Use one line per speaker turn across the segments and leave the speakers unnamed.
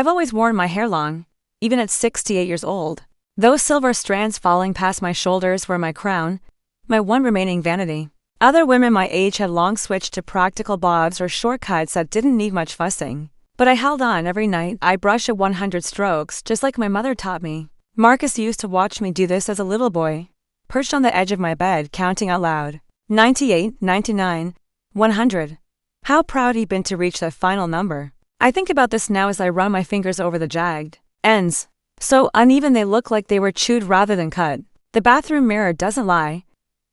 I've always worn my hair long, even at 68 years old. Those silver strands falling past my shoulders were my crown, my one remaining vanity. Other women my age had long switched to practical bobs or shortcuts that didn't need much fussing. But I held on every night. I brush at 100 strokes, just like my mother taught me. Marcus used to watch me do this as a little boy, perched on the edge of my bed, counting out loud. 98, 99, 100. How proud he'd been to reach that final number. I think about this now as I run my fingers over the jagged ends. So uneven they look like they were chewed rather than cut. The bathroom mirror doesn't lie.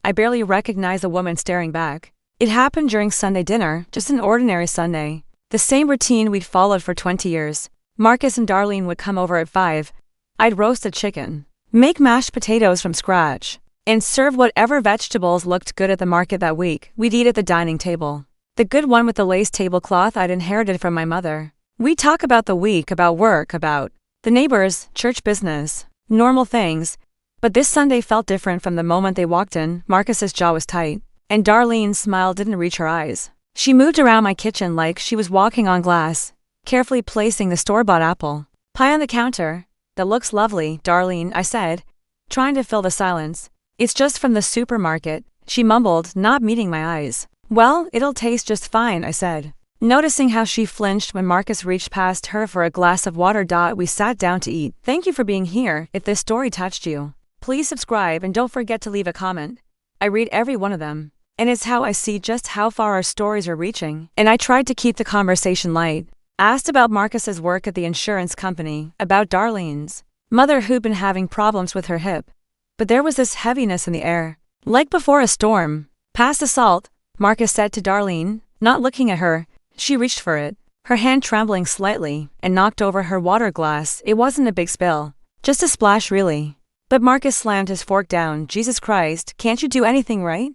I barely recognize a woman staring back. It happened during Sunday dinner, just an ordinary Sunday. The same routine we'd followed for 20 years. Marcus and Darlene would come over at 5. I'd roast a chicken, make mashed potatoes from scratch, and serve whatever vegetables looked good at the market that week. We'd eat at the dining table. The good one with the lace tablecloth I'd inherited from my mother. We'd talk about the week, about work, about the neighbors, church business, normal things. But this Sunday felt different from the moment they walked in. Marcus's jaw was tight, and Darlene's smile didn't reach her eyes. She moved around my kitchen like she was walking on glass, carefully placing the store-bought apple pie on the counter. That looks lovely, Darlene, I said, trying to fill the silence. It's just from the supermarket, she mumbled, not meeting my eyes. Well, it'll taste just fine, I said, noticing how she flinched when Marcus reached past her for a glass of water. We sat down to eat. Thank you for being here. If this story touched you, please subscribe and don't forget to leave a comment. I read every one of them, and it's how I see just how far our stories are reaching. And I tried to keep the conversation light. Asked about Marcus's work at the insurance company, about Darlene's mother who'd been having problems with her hip. But there was this heaviness in the air, like before a storm. Pass the salt, Marcus said to Darlene, not looking at her. She reached for it, her hand trembling slightly, and knocked over her water glass. It wasn't a big spill, just a splash really. But Marcus slammed his fork down. Jesus Christ, can't you do anything right?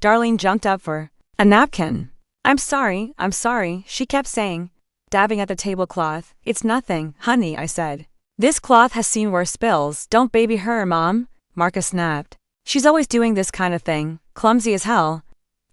Darlene jumped up for a napkin. I'm sorry, she kept saying, dabbing at the tablecloth. It's nothing, honey, I said. This cloth has seen worse spills. Don't baby her, Mom, Marcus snapped. She's always doing this kind of thing, clumsy as hell.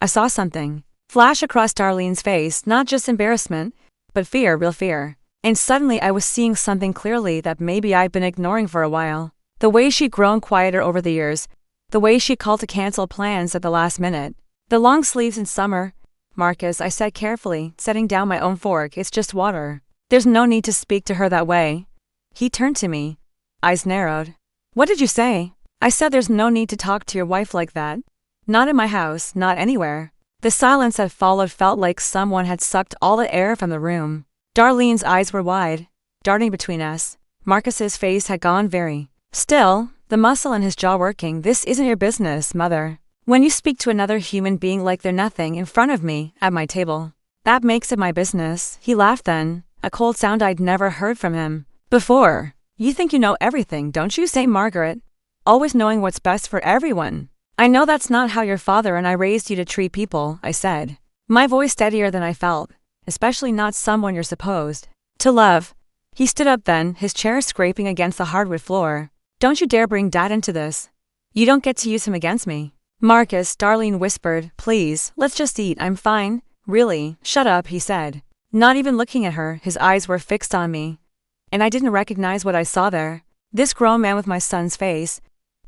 I saw something flash across Darlene's face, not just embarrassment, but fear, real fear. And suddenly I was seeing something clearly that maybe I'd been ignoring for a while. The way she'd grown quieter over the years, the way she called to cancel plans at the last minute. The long sleeves in summer. Marcus, I said carefully, setting down my own fork, it's just water. There's no need to speak to her that way. He turned to me, eyes narrowed. What did you say? I said there's no need to talk to your wife like that. Not in my house, not anywhere. The silence that followed felt like someone had sucked all the air from the room. Darlene's eyes were wide, darting between us. Marcus's face had gone very still, the muscle in his jaw working. This isn't your business, Mother. When you speak to another human being like they're nothing in front of me, at my table, that makes it my business. He laughed then, a cold sound I'd never heard from him before. You think you know everything, don't you, St. Margaret? Always knowing what's best for everyone. I know that's not how your father and I raised you to treat people, I said, my voice steadier than I felt, especially not someone you're supposed to love. He stood up then, his chair scraping against the hardwood floor. Don't you dare bring Dad into this. You don't get to use him against me. Marcus, Darlene whispered, please, let's just eat, I'm fine. Really, shut up, he said. Not even looking at her, his eyes were fixed on me. And I didn't recognize what I saw there. This grown man with my son's face,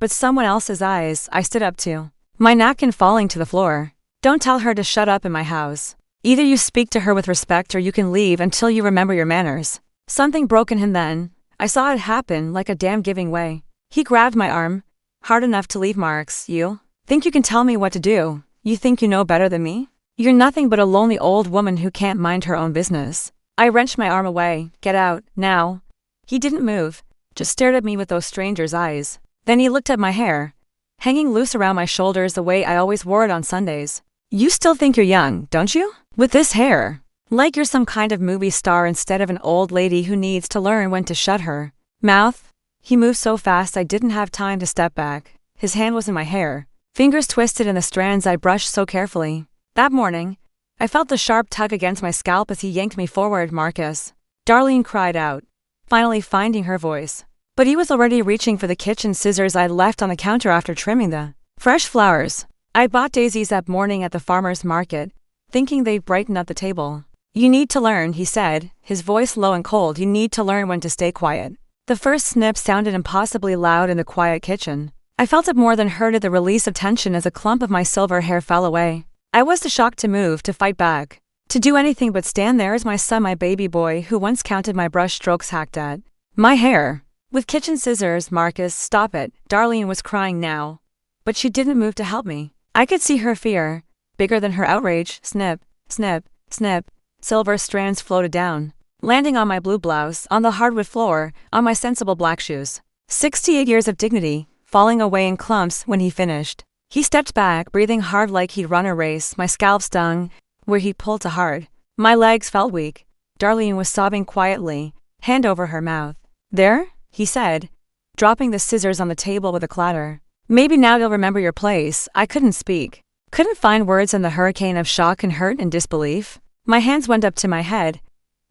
but someone else's eyes. I stood up too, my napkin falling to the floor. Don't tell her to shut up in my house. Either you speak to her with respect or you can leave until you remember your manners. Something broke in him then. I saw it happen like a dam giving way. He grabbed my arm, hard enough to leave marks. You think you can tell me what to do? You think you know better than me? You're nothing but a lonely old woman who can't mind her own business. I wrenched my arm away. Get out, now. He didn't move, just stared at me with those stranger's eyes. Then he looked at my hair, hanging loose around my shoulders the way I always wore it on Sundays. You still think you're young, don't you? With this hair. Like you're some kind of movie star instead of an old lady who needs to learn when to shut her mouth. He moved so fast I didn't have time to step back. His hand was in my hair, fingers twisted in the strands I brushed so carefully. That morning, I felt the sharp tug against my scalp as he yanked me forward. Marcus, Darlene cried out, finally finding her voice. But he was already reaching for the kitchen scissors I'd left on the counter after trimming the fresh flowers. I bought daisies that morning at the farmer's market, thinking they'd brighten up the table. You need to learn, he said, his voice low and cold. You need to learn when to stay quiet. The first snip sounded impossibly loud in the quiet kitchen. I felt it more than heard it, the release of tension as a clump of my silver hair fell away. I was too shocked to move, to fight back, to do anything but stand there as my son, my baby boy, who once counted my brush strokes, hacked at my hair with kitchen scissors. Marcus, stop it. Darlene was crying now, but she didn't move to help me. I could see her fear, bigger than her outrage. Snip, snip, snip. Silver strands floated down, landing on my blue blouse, on the hardwood floor, on my sensible black shoes. 68 years of dignity, falling away in clumps when he finished. He stepped back, breathing hard like he'd run a race. My scalp stung where he pulled too hard. My legs felt weak. Darlene was sobbing quietly, hand over her mouth. There, he said, dropping the scissors on the table with a clatter. Maybe now you'll remember your place. I couldn't speak. Couldn't find words in the hurricane of shock and hurt and disbelief. My hands went up to my head,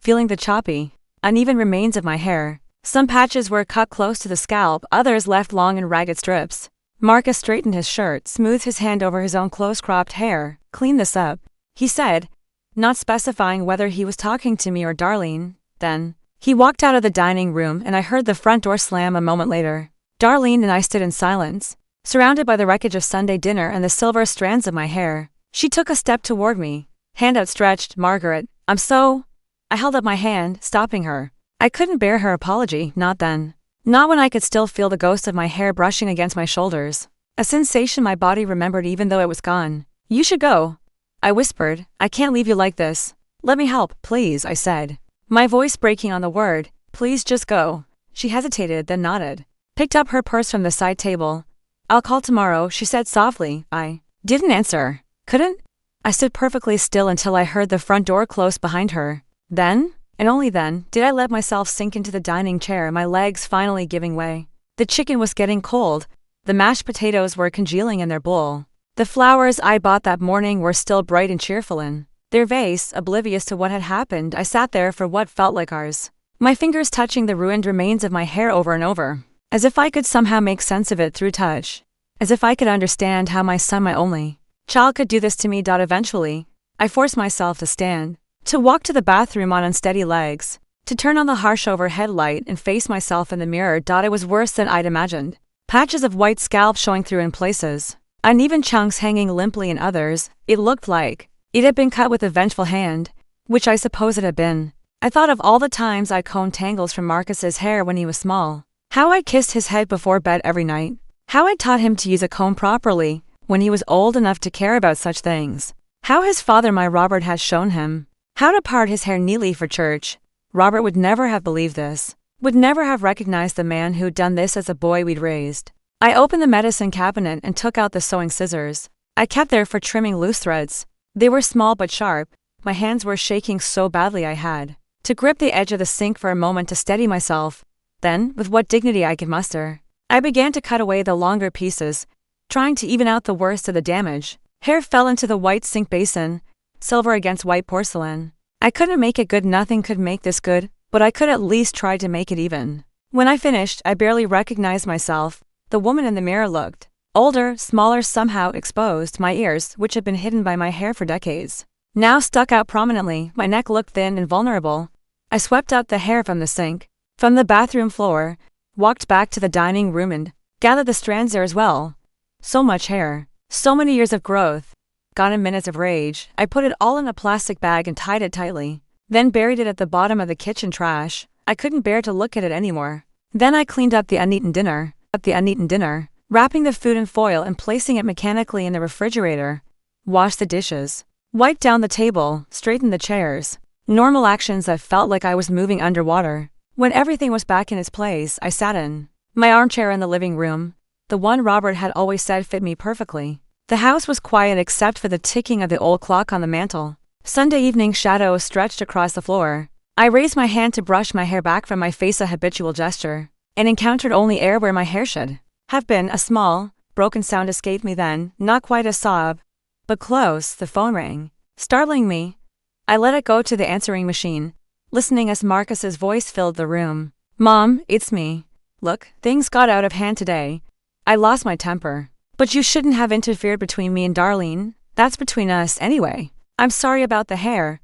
feeling the choppy, uneven remains of my hair. Some patches were cut close to the scalp, others left long and ragged strips. Marcus straightened his shirt, smoothed his hand over his own close-cropped hair. Clean this up, he said, not specifying whether he was talking to me or Darlene. Then, he walked out of the dining room and I heard the front door slam a moment later. Darlene and I stood in silence, surrounded by the wreckage of Sunday dinner and the silver strands of my hair. She took a step toward me, hand outstretched. Margaret, I'm so... I held up my hand, stopping her. I couldn't bear her apology, not then. Not when I could still feel the ghost of my hair brushing against my shoulders. A sensation my body remembered even though it was gone. You should go, I whispered. I can't leave you like this. Let me help, please, I said, my voice breaking on the word. Please just go. She hesitated, then nodded. Picked up her purse from the side table. I'll call tomorrow, she said softly. I didn't answer. Couldn't? I stood perfectly still until I heard the front door close behind her. Then, and only then, did I let myself sink into the dining chair, my legs finally giving way. The chicken was getting cold. The mashed potatoes were congealing in their bowl. The flowers I bought that morning were still bright and cheerful in their vase. Oblivious to what had happened, I sat there for what felt like hours, my fingers touching the ruined remains of my hair over and over, as if I could somehow make sense of it through touch, as if I could understand how my son, my only child, could do this to me. Eventually, I forced myself to stand, to walk to the bathroom on unsteady legs, to turn on the harsh overhead light and face myself in the mirror. It was worse than I'd imagined. Patches of white scalp showing through in places, uneven chunks hanging limply in others. It looked like it had been cut with a vengeful hand, which I suppose it had been. I thought of all the times I combed tangles from Marcus's hair when he was small, how I kissed his head before bed every night, how I taught him to use a comb properly when he was old enough to care about such things, how his father, my Robert, had shown him how to part his hair neatly for church. Robert would never have believed this, would never have recognized the man who'd done this as a boy we'd raised. I opened the medicine cabinet and took out the sewing scissors I kept there for trimming loose threads. They were small but sharp. My hands were shaking so badly I had to grip the edge of the sink for a moment to steady myself. Then, with what dignity I could muster, I began to cut away the longer pieces, trying to even out the worst of the damage. Hair fell into the white sink basin, silver against white porcelain. I couldn't make it good, nothing could make this good, but I could at least try to make it even. When I finished, I barely recognized myself. The woman in the mirror looked older, smaller, somehow exposed. My ears, which had been hidden by my hair for decades, now stuck out prominently. My neck looked thin and vulnerable. I swept up the hair from the sink, from the bathroom floor, walked back to the dining room and gathered the strands there as well. So much hair, so many years of growth, gone in minutes of rage. I put it all in a plastic bag and tied it tightly, then buried it at the bottom of the kitchen trash. I couldn't bear to look at it anymore. Then I cleaned up the uneaten dinner, wrapping the food in foil and placing it mechanically in the refrigerator. Washed the dishes, wiped down the table, straightened the chairs. Normal actions that felt like I was moving underwater. When everything was back in its place, I sat in my armchair in the living room, the one Robert had always said fit me perfectly. The house was quiet except for the ticking of the old clock on the mantel. Sunday evening shadows stretched across the floor. I raised my hand to brush my hair back from my face, a habitual gesture, and encountered only air where my hair should have been. A small, broken sound escaped me then, not quite a sob, but close. The phone rang, startling me. I let it go to the answering machine, listening as Marcus's voice filled the room. Mom, it's me. Look, things got out of hand today. I lost my temper. But you shouldn't have interfered between me and Darlene. That's between us anyway. I'm sorry about the hair.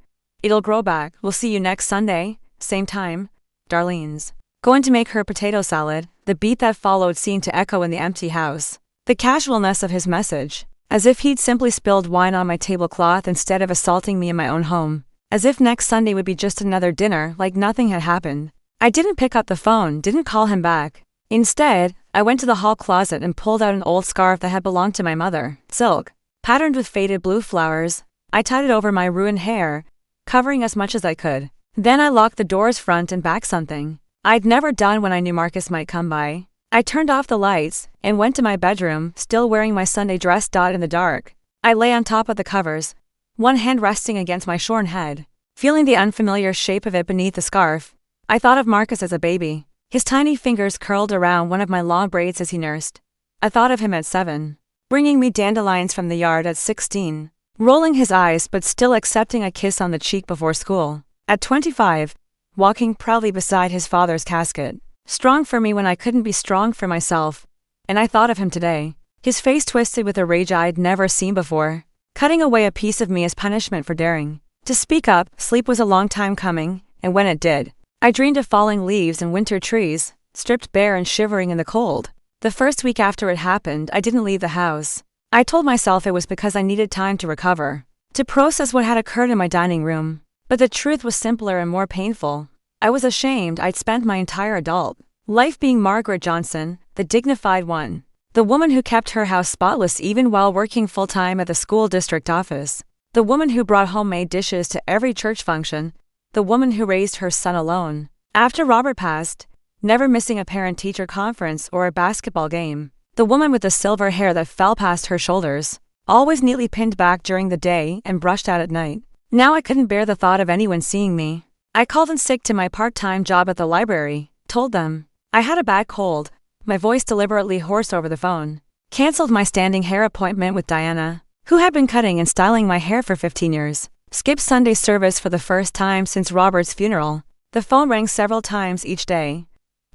It'll grow back. We'll see you next Sunday, same time, Darlene's. Going to make her potato salad. The beat that followed seemed to echo in the empty house. The casualness of his message. As if he'd simply spilled wine on my tablecloth instead of assaulting me in my own home. As if next Sunday would be just another dinner, like nothing had happened. I didn't pick up the phone, didn't call him back. Instead, I went to the hall closet and pulled out an old scarf that had belonged to my mother. Silk, patterned with faded blue flowers. I tied it over my ruined hair, covering as much as I could. Then I locked the doors front and back something I'd never done when I knew Marcus might come by. I turned off the lights and went to my bedroom, still wearing my Sunday dress in the dark. I lay on top of the covers, one hand resting against my shorn head, feeling the unfamiliar shape of it beneath the scarf. I thought of Marcus as a baby, his tiny fingers curled around one of my long braids as he nursed. I thought of him at 7, bringing me dandelions from the yard at 16, rolling his eyes but still accepting a kiss on the cheek before school. At 25, walking proudly beside his father's casket, strong for me when I couldn't be strong for myself. And I thought of him today, his face twisted with a rage I'd never seen before, cutting away a piece of me as punishment for daring to speak up. Sleep was a long time coming, and when it did, I dreamed of falling leaves and winter trees, stripped bare and shivering in the cold. The first week after it happened, I didn't leave the house. I told myself it was because I needed time to recover, to process what had occurred in my dining room. But the truth was simpler and more painful. I was ashamed I'd spent my entire adult life being Margaret Johnson, the dignified one, the woman who kept her house spotless even while working full-time at the school district office, the woman who brought homemade dishes to every church function, the woman who raised her son alone. After Robert passed, never missing a parent-teacher conference or a basketball game, the woman with the silver hair that fell past her shoulders, always neatly pinned back during the day and brushed out at night. Now I couldn't bear the thought of anyone seeing me. I called in sick to my part-time job at the library, told them I had a bad cold, my voice deliberately hoarse over the phone, canceled my standing hair appointment with Diana, who had been cutting and styling my hair for 15 years, skipped Sunday service for the first time since Robert's funeral. The phone rang several times each day.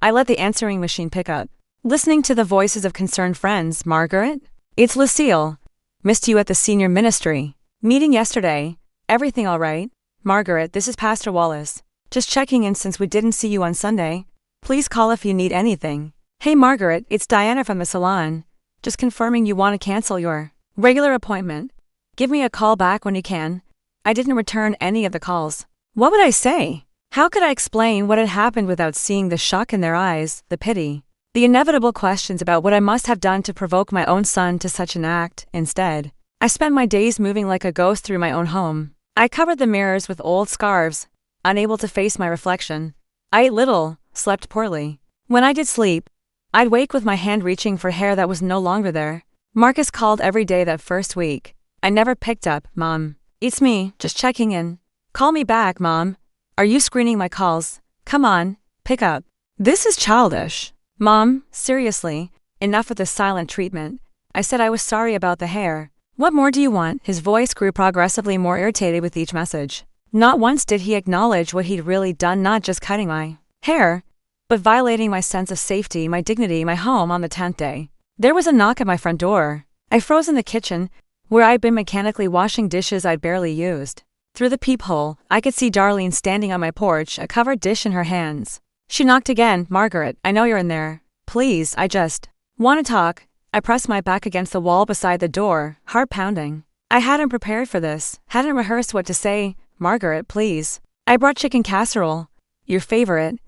I let the answering machine pick up, listening to the voices of concerned friends. Margaret? It's Lucille. Missed you at the senior ministry meeting yesterday. Everything all right? Margaret, this is Pastor Wallace. Just checking in since we didn't see you on Sunday. Please call if you need anything. Hey Margaret, it's Diana from the salon. Just confirming you want to cancel your regular appointment. Give me a call back when you can. I didn't return any of the calls. What would I say? How could I explain what had happened without seeing the shock in their eyes, the pity, the inevitable questions about what I must have done to provoke my own son to such an act? Instead, I spent my days moving like a ghost through my own home. I covered the mirrors with old scarves, unable to face my reflection. I ate little, slept poorly. When I did sleep, I'd wake with my hand reaching for hair that was no longer there. Marcus called every day that first week. I never picked up. Mom, it's me, just checking in. Call me back, Mom. Are you screening my calls? Come on, pick up. This is childish. Mom, seriously, enough with the silent treatment. I said I was sorry about the hair. What more do you want? His voice grew progressively more irritated with each message. Not once did he acknowledge what he'd really done, not just cutting my hair, but violating my sense of safety, my dignity, my home. On the 10th day, there was a knock at my front door. I froze in the kitchen, where I'd been mechanically washing dishes I'd barely used. Through the peephole, I could see Darlene standing on my porch, a covered dish in her hands. She knocked again. Margaret, I know you're in there. Please, I just want to talk. I pressed my back against the wall beside the door, heart pounding. I hadn't prepared for this, hadn't rehearsed what to say. Margaret, please. I brought chicken casserole, your favorite,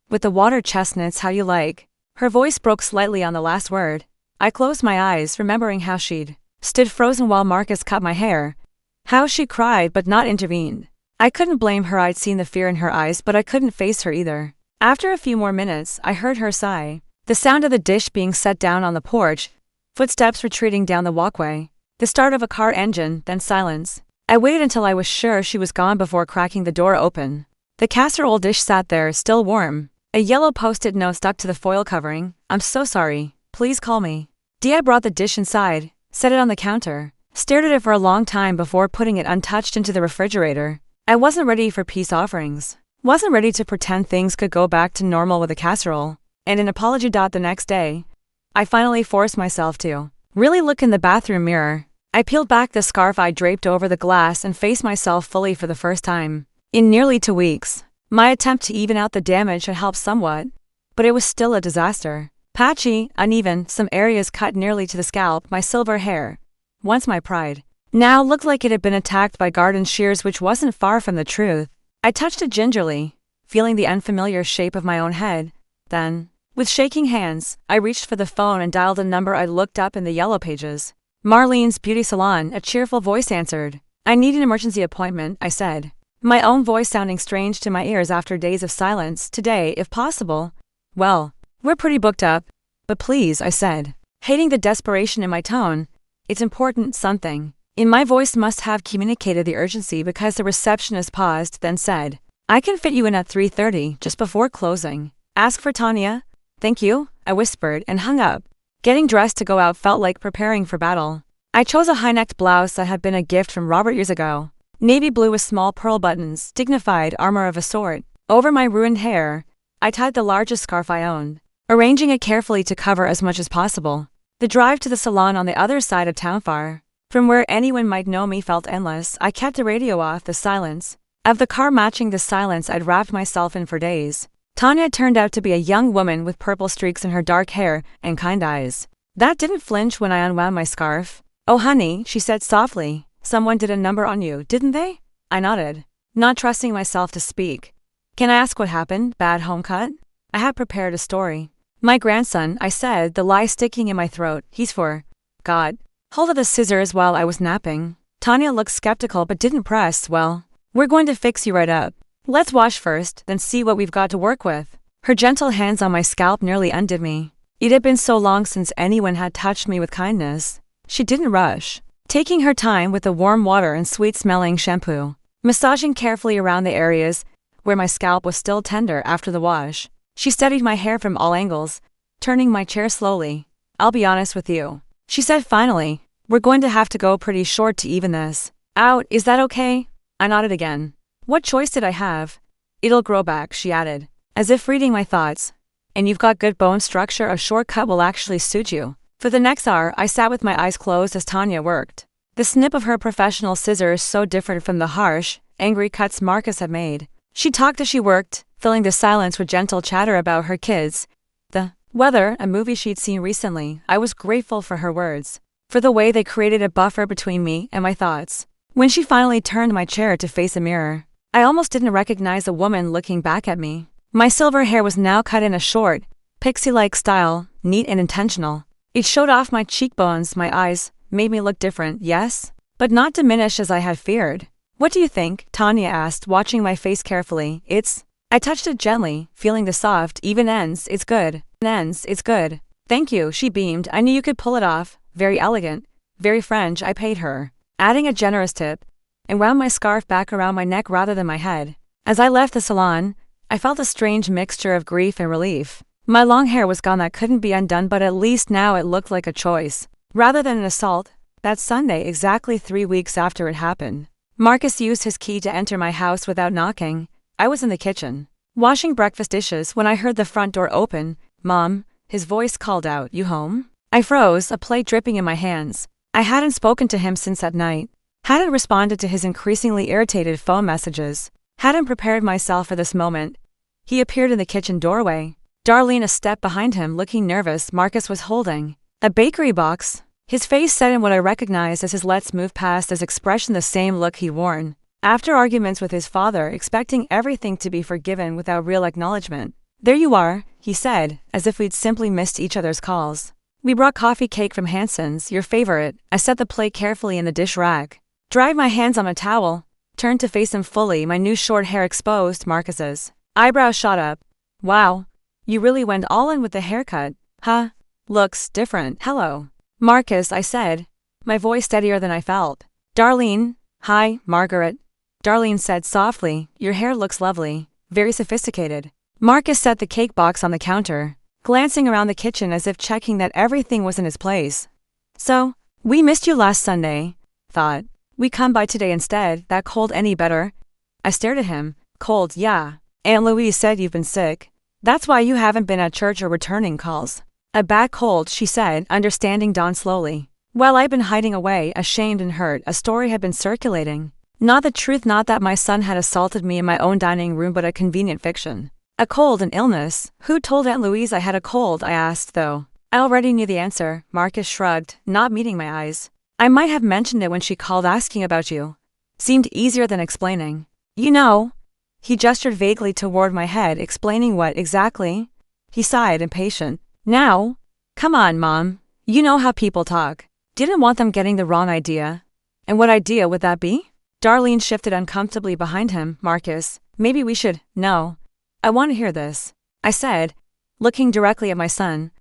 with the water chestnuts, how you like. Her voice broke slightly on the last word. I closed my eyes, remembering how she'd stood frozen while Marcus cut my hair, how she cried but not intervened. I couldn't blame her. I'd seen the fear in her eyes, but I couldn't face her either. After a few more minutes, I heard her sigh, the sound of the dish being set down on the porch, footsteps retreating down the walkway, the start of a car engine, then silence. I waited until I was sure she was gone before cracking the door open. The casserole dish sat there, still warm. A yellow post-it note stuck to the foil covering. I'm so sorry. Please call me. I brought the dish inside, set it on the counter, stared at it for a long time before putting it untouched into the refrigerator. I wasn't ready for peace offerings. Wasn't ready to pretend things could go back to normal with a casserole. And an apology. The next day, I finally forced myself to really look in the bathroom mirror. I peeled back the scarf I draped over the glass and faced myself fully for the first time. in nearly 2 weeks. My attempt to even out the damage had helped somewhat, but it was still a disaster. Patchy, uneven, some areas cut nearly to the scalp. My silver hair, once my pride, now looked like it had been attacked by garden shears, which wasn't far from the truth. I touched it gingerly, feeling the unfamiliar shape of my own head. Then, with shaking hands, I reached for the phone and dialed a number I'd looked up in the yellow pages. Marlene's beauty salon, a cheerful voice answered. I need an emergency appointment, I said, my own voice sounding strange to my ears after days of silence. Today, if possible. Well, we're pretty booked up. But please, I said, hating the desperation in my tone. It's important something. In my voice must have communicated the urgency because the receptionist paused, then said, I can fit you in at 3:30, just before closing. Ask for Tanya. Thank you, I whispered and hung up. Getting dressed to go out felt like preparing for battle. I chose a high-necked blouse that had been a gift from Robert years ago. Navy blue with small pearl buttons, dignified armor of a sort. Over my ruined hair, I tied the largest scarf I owned, arranging it carefully to cover as much as possible. The drive to the salon on the other side of town, far from where anyone might know me, felt endless. I kept the radio off, the silence of the car matching the silence I'd wrapped myself in for days. Tanya turned out to be a young woman with purple streaks in her dark hair and kind eyes. That didn't flinch when I unwound my scarf. Oh honey, she said softly, someone did a number on you, didn't they? I nodded, not trusting myself to speak. Can I ask what happened? Bad home cut? I had prepared a story. My grandson, I said, the lie sticking in my throat. He's for God. Hold of the scissors while I was napping. Tanya looked skeptical but didn't press. Well, we're going to fix you right up. Let's wash first, then see what we've got to work with. Her gentle hands on my scalp nearly undid me. It had been so long since anyone had touched me with kindness. She didn't rush, taking her time with the warm water and sweet-smelling shampoo, massaging carefully around the areas where my scalp was still tender after the wash. She studied my hair from all angles, turning my chair slowly. I'll be honest with you, she said finally. We're going to have to go pretty short to even this out. Is that okay? I nodded again. What choice did I have? It'll grow back, she added, as if reading my thoughts. And you've got good bone structure, a short cut will actually suit you. For the next hour, I sat with my eyes closed as Tanya worked. The snip of her professional scissors so different from the harsh, angry cuts Marcus had made. She talked as she worked, filling the silence with gentle chatter about her kids, the weather, a movie she'd seen recently. I was grateful for her words, for the way they created a buffer between me and my thoughts. When she finally turned my chair to face a mirror, I almost didn't recognize a woman looking back at me. My silver hair was now cut in a short, pixie-like style, neat and intentional. It showed off my cheekbones, my eyes, made me look different, yes, but not diminished as I had feared. What do you think? Tanya asked, watching my face carefully. I touched it gently, feeling the soft, even ends. It's good. It's good. Thank you, she beamed. I knew you could pull it off. Very elegant, very French. I paid her, adding a generous tip, and wound my scarf back around my neck rather than my head. As I left the salon, I felt a strange mixture of grief and relief. My long hair was gone, that couldn't be undone, but at least now it looked like a choice, rather than an assault. That Sunday, exactly 3 weeks after it happened, Marcus used his key to enter my house without knocking. I was in the kitchen, washing breakfast dishes, when I heard the front door open. Mom, his voice called out, you home? I froze, a plate dripping in my hands. I hadn't spoken to him since that night, hadn't responded to his increasingly irritated phone messages, hadn't prepared myself for this moment. He appeared in the kitchen doorway, Darlene a step behind him, looking nervous. Marcus was holding a bakery box, his face set in what I recognized as his let's move past his expression, the same look he'd worn after arguments with his father, expecting everything to be forgiven without real acknowledgement. There you are, he said, as if we'd simply missed each other's calls. We brought coffee cake from Hanson's, your favorite. I set the plate carefully in the dish rack, dried my hands on a towel, turned to face him fully, my new short hair exposed. Marcus's eyebrows shot up. Wow, you really went all in with the haircut, huh? Looks different. Hello, Marcus, I said, my voice steadier than I felt. Darlene. Hi, Margaret. Darlene said softly, your hair looks lovely, very sophisticated. Marcus set the cake box on the counter, glancing around the kitchen as if checking that everything was in its place. So, we missed you last Sunday. Thought we come by today instead. That cold any better? I stared at him. Cold, yeah. Aunt Louise said you've been sick. That's why you haven't been at church or returning calls. A bad cold, she said, understanding dawned slowly. While I'd been hiding away, ashamed and hurt, a story had been circulating. Not the truth, not that my son had assaulted me in my own dining room, but a convenient fiction. A cold, an illness. Who told Aunt Louise I had a cold? I asked, though I already knew the answer. Marcus shrugged, not meeting my eyes. I might have mentioned it when she called asking about you. Seemed easier than explaining. You know. He gestured vaguely toward my head. Explaining what exactly? He sighed, impatient. Now? Come on, Mom. You know how people talk. Didn't want them getting the wrong idea. And what idea would that be? Darlene shifted uncomfortably behind him. Marcus, maybe we should. No. I want to hear this, I said, looking directly at my son.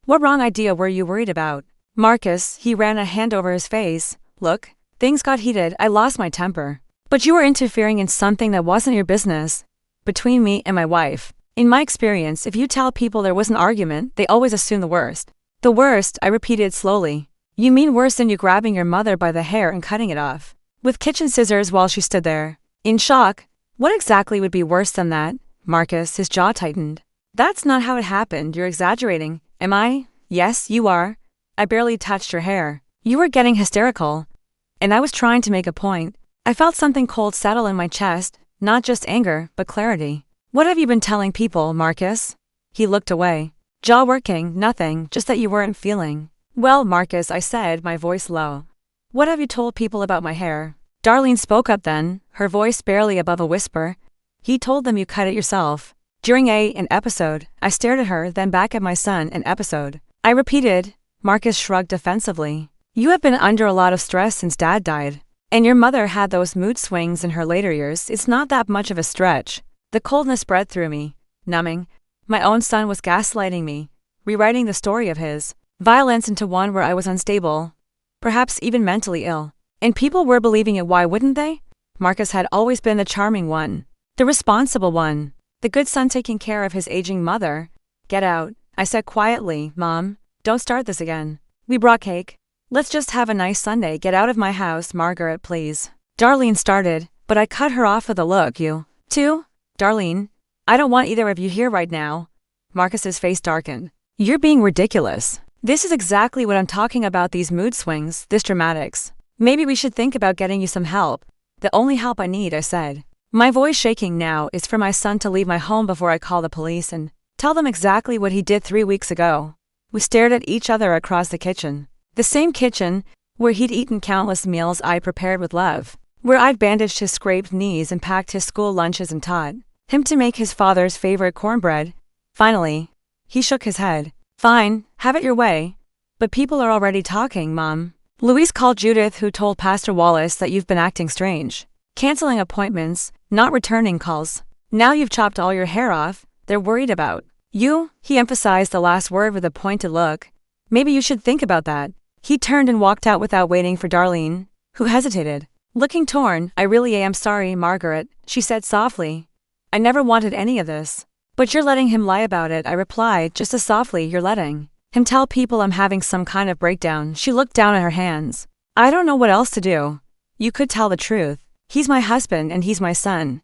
What wrong idea were you worried about? Marcus, he ran a hand over his face. Look, things got heated. I lost my temper. But you were interfering in something that wasn't your business. Between me and my wife. In my experience, if you tell people there was an argument, they always assume the worst. The worst, I repeated slowly. You mean worse than you grabbing your mother by the hair and cutting it off with kitchen scissors while she stood there, in shock? What exactly would be worse than that? Marcus, his jaw tightened. That's not how it happened. You're exaggerating. Am I? Yes, you are. I barely touched your hair. You were getting hysterical. And I was trying to make a point. I felt something cold settle in my chest, not just anger, but clarity. What have you been telling people, Marcus? He looked away. Jaw working, nothing, just that you weren't feeling. Well, Marcus, I said, my voice low. What have you told people about my hair? Darlene spoke up then, her voice barely above a whisper. He told them you cut it yourself. During an episode. I stared at her, then back at my son. An episode. I repeated. Marcus shrugged defensively. You have been under a lot of stress since Dad died. And your mother had those mood swings in her later years. It's not that much of a stretch. The coldness spread through me, numbing. My own son was gaslighting me, rewriting the story of his violence into one where I was unstable, perhaps even mentally ill. And people were believing it. Why wouldn't they? Marcus had always been the charming one. The responsible one. The good son taking care of his aging mother. Get out, I said quietly. Mom, don't start this again. We brought cake. Let's just have a nice Sunday. Get out of my house, Margaret, please. Darlene started, but I cut her off with a look. You, too? Darlene, I don't want either of you here right now. Marcus's face darkened. You're being ridiculous. This is exactly what I'm talking about, these mood swings, this dramatics. Maybe we should think about getting you some help. The only help I need, I said. My voice shaking now, is for my son to leave my home before I call the police and tell them exactly what he did 3 weeks ago. We stared at each other across the kitchen. The same kitchen, where he'd eaten countless meals I prepared with love. Where I'd bandaged his scraped knees and packed his school lunches and taught him to make his father's favorite cornbread. Finally, he shook his head. Fine, have it your way. But people are already talking, Mom. Louise called Judith, who told Pastor Wallace that you've been acting strange. Canceling appointments, not returning calls. Now you've chopped all your hair off. They're worried about you. He emphasized the last word with a pointed look. Maybe you should think about that. He turned and walked out without waiting for Darlene, who hesitated. Looking torn, I really am sorry, Margaret, she said softly. I never wanted any of this. But you're letting him lie about it, I replied, just as softly. You're letting him tell people I'm having some kind of breakdown. She looked down at her hands. I don't know what else to do. You could tell the truth. He's my husband and he's my son.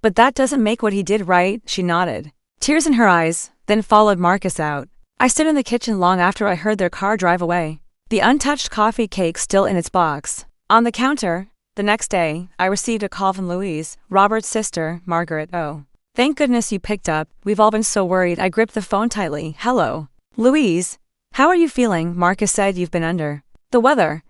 But that doesn't make what he did right, she nodded. Tears in her eyes, then followed Marcus out. I stood in the kitchen long after I heard their car drive away. The untouched coffee cake still in its box. On the counter. The next day, I received a call from Louise, Robert's sister, Margaret. Oh. Thank goodness you picked up. We've all been so worried. I gripped the phone tightly. Hello. Louise. How are you feeling? Marcus said. You've been under the weather.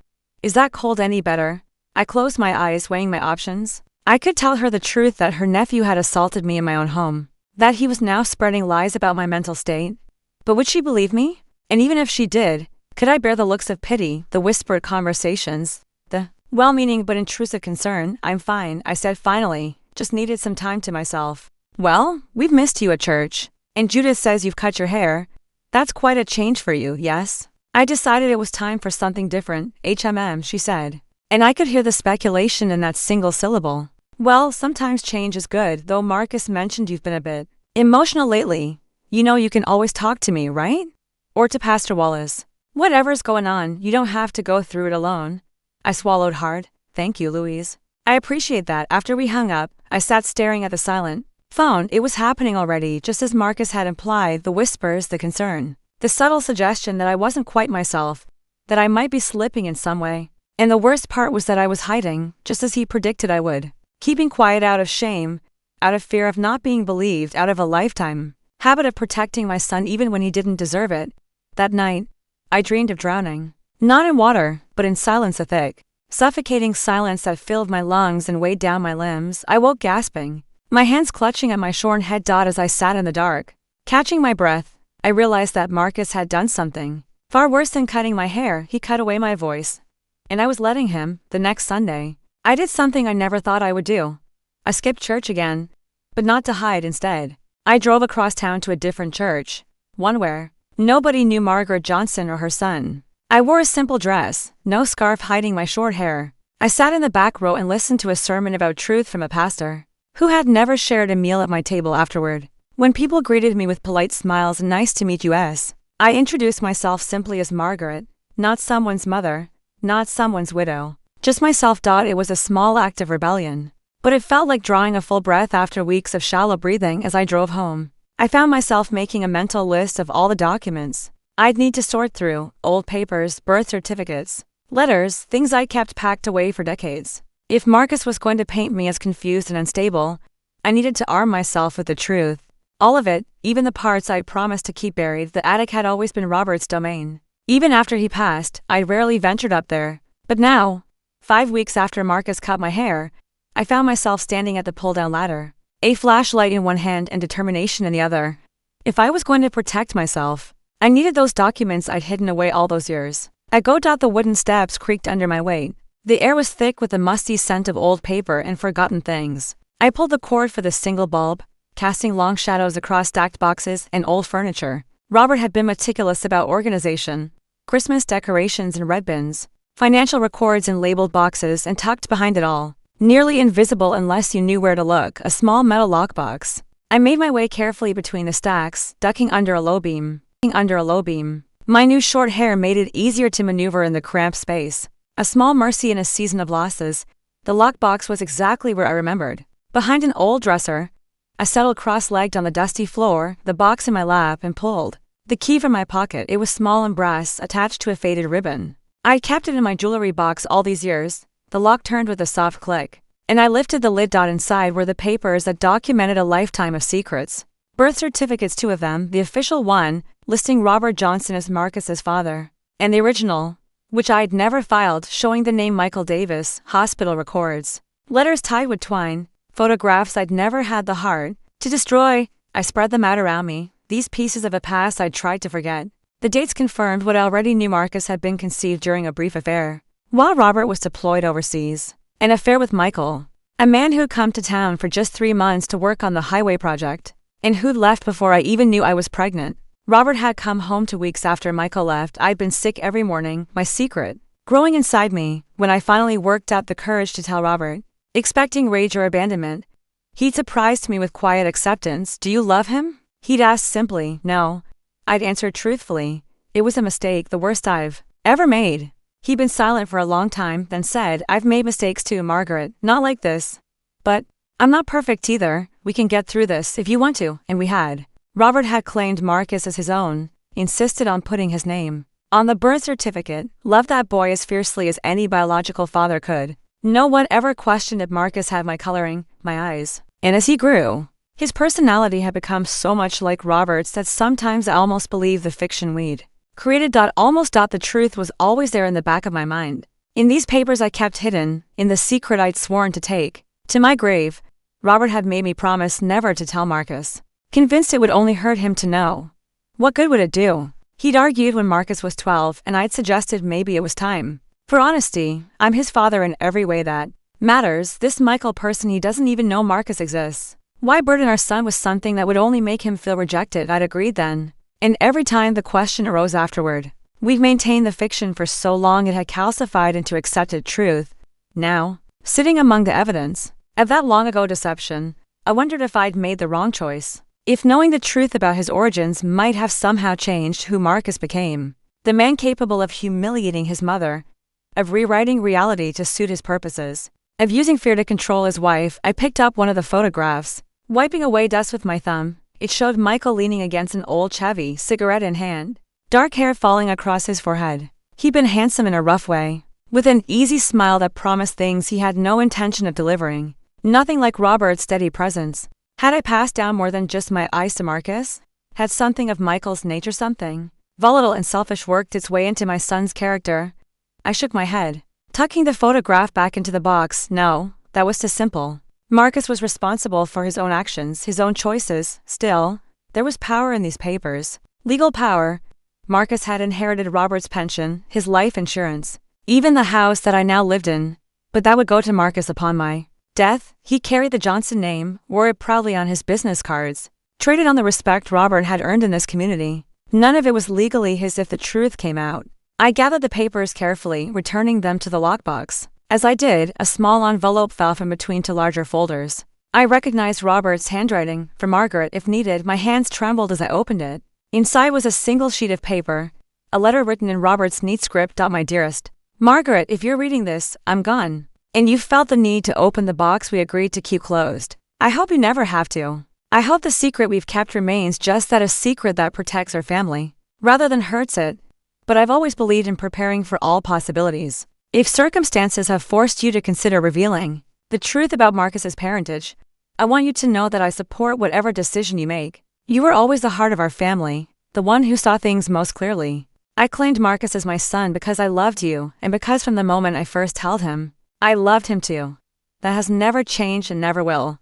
Is that cold any better? I closed my eyes, weighing my options. I could tell her the truth that her nephew had assaulted me in my own home. That he was now spreading lies about my mental state. But would she believe me? And even if she did, could I bear the looks of pity, the whispered conversations, the well-meaning but intrusive concern? I'm fine, I said finally, just needed some time to myself. Well, we've missed you at church. And Judith says you've cut your hair. That's quite a change for you, yes? I decided it was time for something different. She said. And I could hear the speculation in that single syllable. Well, sometimes change is good, though Marcus mentioned you've been a bit emotional lately. You know you can always talk to me, right? Or to Pastor Wallace. Whatever's going on, you don't have to go through it alone. I swallowed hard. Thank you, Louise. I appreciate that. After we hung up, I sat staring at the silent phone. It was happening already, just as Marcus had implied, the whispers, the concern. The subtle suggestion that I wasn't quite myself, that I might be slipping in some way. And the worst part was that I was hiding, just as he predicted I would. Keeping quiet out of shame, out of fear of not being believed, out of a lifetime habit of protecting my son even when he didn't deserve it. That night, I dreamed of drowning. Not in water, but in silence, a thick, suffocating silence that filled my lungs and weighed down my limbs. I woke gasping, my hands clutching at my shorn head. As I sat in the dark, catching my breath, I realized that Marcus had done something far worse than cutting my hair. He cut away my voice, and I was letting him. The next Sunday, I did something I never thought I would do. I skipped church again, but not to hide. Instead, I drove across town to a different church, one where nobody knew Margaret Johnson or her son. I wore a simple dress, no scarf hiding my short hair. I sat in the back row and listened to a sermon about truth from a pastor who had never shared a meal at my table afterward. When people greeted me with polite smiles and "nice to meet you," I introduced myself simply as Margaret, not someone's mother, not someone's widow, just myself. It was a small act of rebellion, but it felt like drawing a full breath after weeks of shallow breathing. As I drove home, I found myself making a mental list of all the documents I'd need to sort through: old papers, birth certificates, letters, things I kept packed away for decades. If Marcus was going to paint me as confused and unstable, I needed to arm myself with the truth. All of it, even the parts I'd promised to keep buried. The attic had always been Robert's domain. Even after he passed, I rarely ventured up there. But now, 5 weeks after Marcus cut my hair, I found myself standing at the pull-down ladder, a flashlight in one hand and determination in the other. If I was going to protect myself, I needed those documents I'd hidden away all those years. I go. The wooden steps creaked under my weight. The air was thick with the musty scent of old paper and forgotten things. I pulled the cord for the single bulb, casting long shadows across stacked boxes and old furniture. Robert had been meticulous about organization: Christmas decorations in red bins, financial records in labeled boxes, and tucked behind it all, nearly invisible unless you knew where to look, a small metal lockbox. I made my way carefully between the stacks, ducking under a low beam. My new short hair made it easier to maneuver in the cramped space. A small mercy in a season of losses, the lockbox was exactly where I remembered. Behind an old dresser, I settled cross-legged on the dusty floor, the box in my lap, and pulled the key from my pocket. It was small and brass, attached to a faded ribbon. I'd kept it in my jewelry box all these years. The lock turned with a soft click, and I lifted the lid. Inside were the papers that documented a lifetime of secrets. Birth certificates, 2 of them, the official one, listing Robert Johnson as Marcus's father, and the original, which I'd never filed, showing the name Michael Davis, hospital records. Letters tied with twine, photographs I'd never had the heart to destroy. I spread them out around me, these pieces of a past I'd tried to forget. The dates confirmed what I already knew: Marcus had been conceived during a brief affair, while Robert was deployed overseas. An affair with Michael, a man who'd come to town for just 3 months to work on the highway project, and who'd left before I even knew I was pregnant. Robert had come home 2 weeks after Michael left. I'd been sick every morning, my secret growing inside me. When I finally worked up the courage to tell Robert, expecting rage or abandonment, he'd surprised me with quiet acceptance. "Do you love him?" he'd asked simply. "No." I'd answered truthfully. "It was a mistake, the worst I've ever made." He'd been silent for a long time, then said, "I've made mistakes too, Margaret, not like this. But I'm not perfect either. We can get through this if you want to." And we had. Robert had claimed Marcus as his own, insisted on putting his name on the birth certificate, loved that boy as fiercely as any biological father could. No one ever questioned if Marcus had my coloring, my eyes. And as he grew, his personality had become so much like Robert's that sometimes I almost believed the fiction we'd created. The truth was always there in the back of my mind. In these papers I kept hidden, in the secret I'd sworn to take to my grave, Robert had made me promise never to tell Marcus, convinced it would only hurt him to know. What good would it do? He'd argued when Marcus was 12, and I'd suggested maybe it was time for honesty. I'm his father in every way that matters. This Michael person, he doesn't even know Marcus exists. Why burden our son with something that would only make him feel rejected? I'd agreed then. And every time the question arose afterward, we'd maintained the fiction for so long it had calcified into accepted truth. Now, sitting among the evidence of that long-ago deception, I wondered if I'd made the wrong choice. If knowing the truth about his origins might have somehow changed who Marcus became. The man capable of humiliating his mother, of rewriting reality to suit his purposes, of using fear to control his wife. I picked up one of the photographs, wiping away dust with my thumb. It showed Michael leaning against an old Chevy, cigarette in hand, dark hair falling across his forehead. He'd been handsome in a rough way, with an easy smile that promised things he had no intention of delivering. Nothing like Robert's steady presence. Had I passed down more than just my eyes to Marcus? Had something of Michael's nature, something volatile and selfish, worked its way into my son's character? I shook my head, tucking the photograph back into the box. No, that was too simple. Marcus was responsible for his own actions, his own choices. Still, there was power in these papers. Legal power. Marcus had inherited Robert's pension, his life insurance, even the house that I now lived in. But that would go to Marcus upon my death. He carried the Johnson name, wore it proudly on his business cards, traded on the respect Robert had earned in this community. None of it was legally his if the truth came out. I gathered the papers carefully, returning them to the lockbox. As I did, a small envelope fell from between two larger folders. I recognized Robert's handwriting. For Margaret, if needed. My hands trembled as I opened it. Inside was a single sheet of paper, a letter written in Robert's neat script. My dearest Margaret, if you're reading this, I'm gone, and you felt the need to open the box we agreed to keep closed. I hope you never have to. I hope the secret we've kept remains just that, a secret that protects our family, rather than hurts it. But I've always believed in preparing for all possibilities. If circumstances have forced you to consider revealing the truth about Marcus's parentage, I want you to know that I support whatever decision you make. You were always the heart of our family, the one who saw things most clearly. I claimed Marcus as my son because I loved you, and because from the moment I first held him, I loved him too. That has never changed and never will.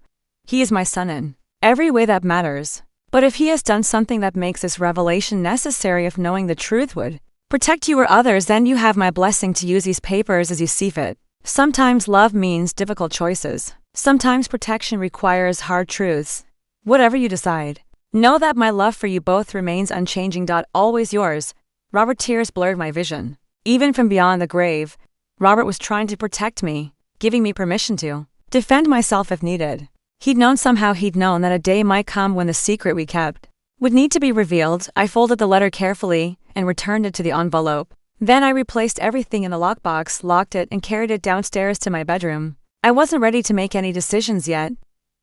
He is my son in every way that matters. But if he has done something that makes this revelation necessary, if knowing the truth would protect you or others, then you have my blessing to use these papers as you see fit. Sometimes love means difficult choices. Sometimes protection requires hard truths. Whatever you decide, know that my love for you both remains unchanging. Always yours, Robert. Tears blurred my vision. Even from beyond the grave, Robert was trying to protect me, giving me permission to defend myself if needed. He'd known that a day might come when the secret we kept would need to be revealed. I folded the letter carefully and returned it to the envelope. Then I replaced everything in the lockbox, locked it, and carried it downstairs to my bedroom. I wasn't ready to make any decisions yet,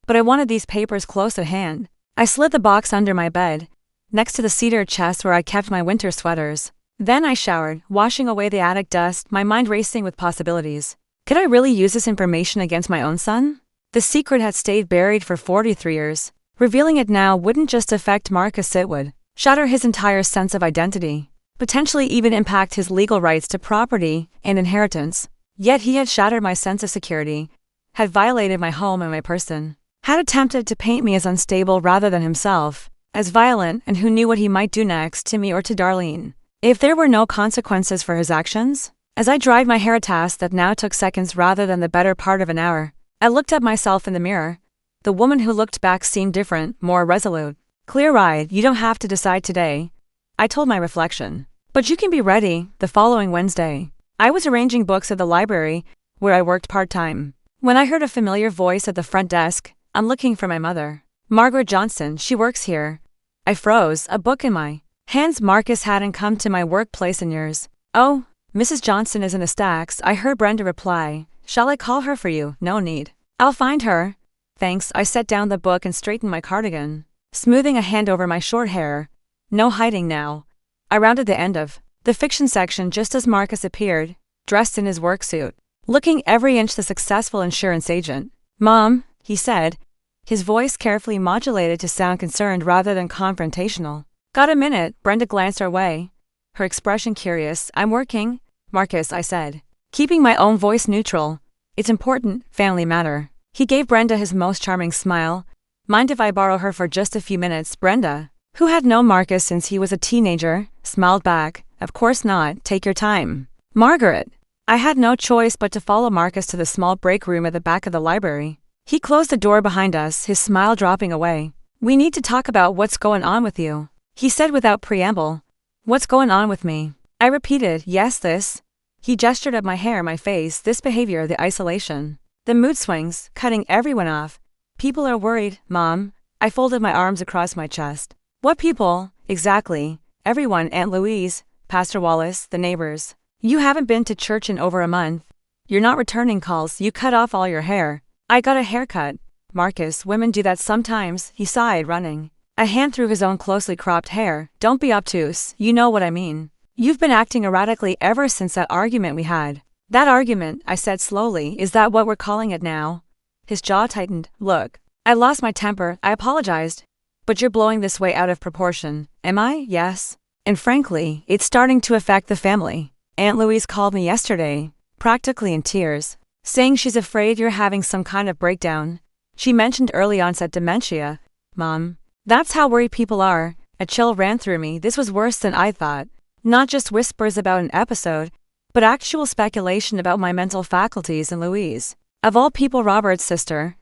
but I wanted these papers close at hand. I slid the box under my bed, next to the cedar chest where I kept my winter sweaters. Then I showered, washing away the attic dust, my mind racing with possibilities. Could I really use this information against my own son? The secret had stayed buried for 43 years. Revealing it now wouldn't just affect Marcus, it would shatter his entire sense of identity, potentially even impact his legal rights to property and inheritance. Yet he had shattered my sense of security, had violated my home and my person, had attempted to paint me as unstable rather than himself, as violent, and who knew what he might do next to me or to Darlene, if there were no consequences for his actions? As I dried my hair, a task that now took seconds rather than the better part of an hour, I looked at myself in the mirror. The woman who looked back seemed different, more resolute. Clear-eyed. You don't have to decide today, I told my reflection, but you can be ready the following Wednesday. I was arranging books at the library, where I worked part-time, when I heard a familiar voice at the front desk. I'm looking for my mother, Margaret Johnson. She works here. I froze, a book in my hands. Marcus hadn't come to my workplace in years. Oh, Mrs. Johnson is in the stacks, I heard Brenda reply. Shall I call her for you? No need. I'll find her. Thanks. I set down the book and straightened my cardigan, smoothing a hand over my short hair. No hiding now. I rounded the end of the fiction section just as Marcus appeared, dressed in his work suit, looking every inch the successful insurance agent. Mom, he said, his voice carefully modulated to sound concerned rather than confrontational. Got a minute? Brenda glanced our way, her expression curious. I'm working, Marcus, I said, keeping my own voice neutral. It's important, family matter. He gave Brenda his most charming smile. Mind if I borrow her for just a few minutes? Brenda, who had known Marcus since he was a teenager, smiled back. Of course not, take your time. Margaret. I had no choice but to follow Marcus to the small break room at the back of the library. He closed the door behind us, his smile dropping away. We need to talk about what's going on with you, he said without preamble. What's going on with me? I repeated. Yes, this. He gestured at my hair, my face, this behavior, the isolation, the mood swings, cutting everyone off. People are worried, Mom. I folded my arms across my chest. What people? Exactly. Everyone. Aunt Louise, Pastor Wallace, the neighbors. You haven't been to church in over a month. You're not returning calls. You cut off all your hair. I got a haircut. Marcus, women do that sometimes, he sighed, running a hand through his own closely cropped hair. Don't be obtuse. You know what I mean. You've been acting erratically ever since that argument we had. That argument, I said slowly, is that what we're calling it now? His jaw tightened. Look, I lost my temper, I apologized. But you're blowing this way out of proportion. Am I? Yes. And frankly, it's starting to affect the family. Aunt Louise called me yesterday, practically in tears, saying she's afraid you're having some kind of breakdown. She mentioned early onset dementia. Mom, that's how worried people are. A chill ran through me. This was worse than I thought. Not just whispers about an episode, but actual speculation about my mental faculties and Louise. Of all people, Robert's sister,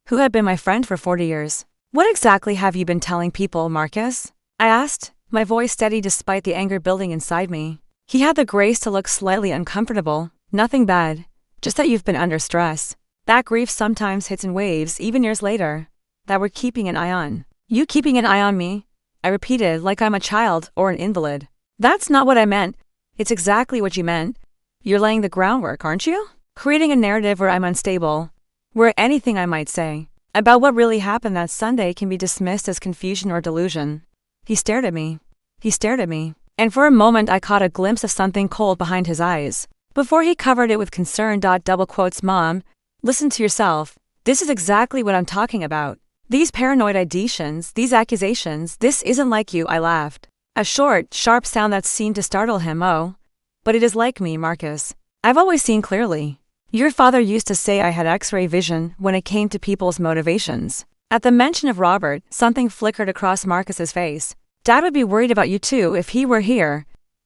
who had been my friend for 40 years. What exactly have you been telling people, Marcus? I asked, my voice steady despite the anger building inside me. He had the grace to look slightly uncomfortable. Nothing bad, just that you've been under stress. That grief sometimes hits in waves, even years later, that we're keeping an eye on. You keeping an eye on me? I repeated, like I'm a child or an invalid. That's not what I meant. It's exactly what you meant. You're laying the groundwork, aren't you? Creating a narrative where I'm unstable, where anything I might say about what really happened that Sunday can be dismissed as confusion or delusion. He stared at me. He stared at me. And for a moment I caught a glimpse of something cold behind his eyes, before he covered it with concern. Double quotes, Mom, listen to yourself. This is exactly what I'm talking about. These paranoid ideations, these accusations, this isn't like you, I laughed. A short, sharp sound that seemed to startle him. Oh, but it is like me, Marcus. I've always seen clearly. Your father used to say I had X-ray vision when it came to people's motivations. At the mention of Robert, something flickered across Marcus's face. Dad would be worried about you too if he were here.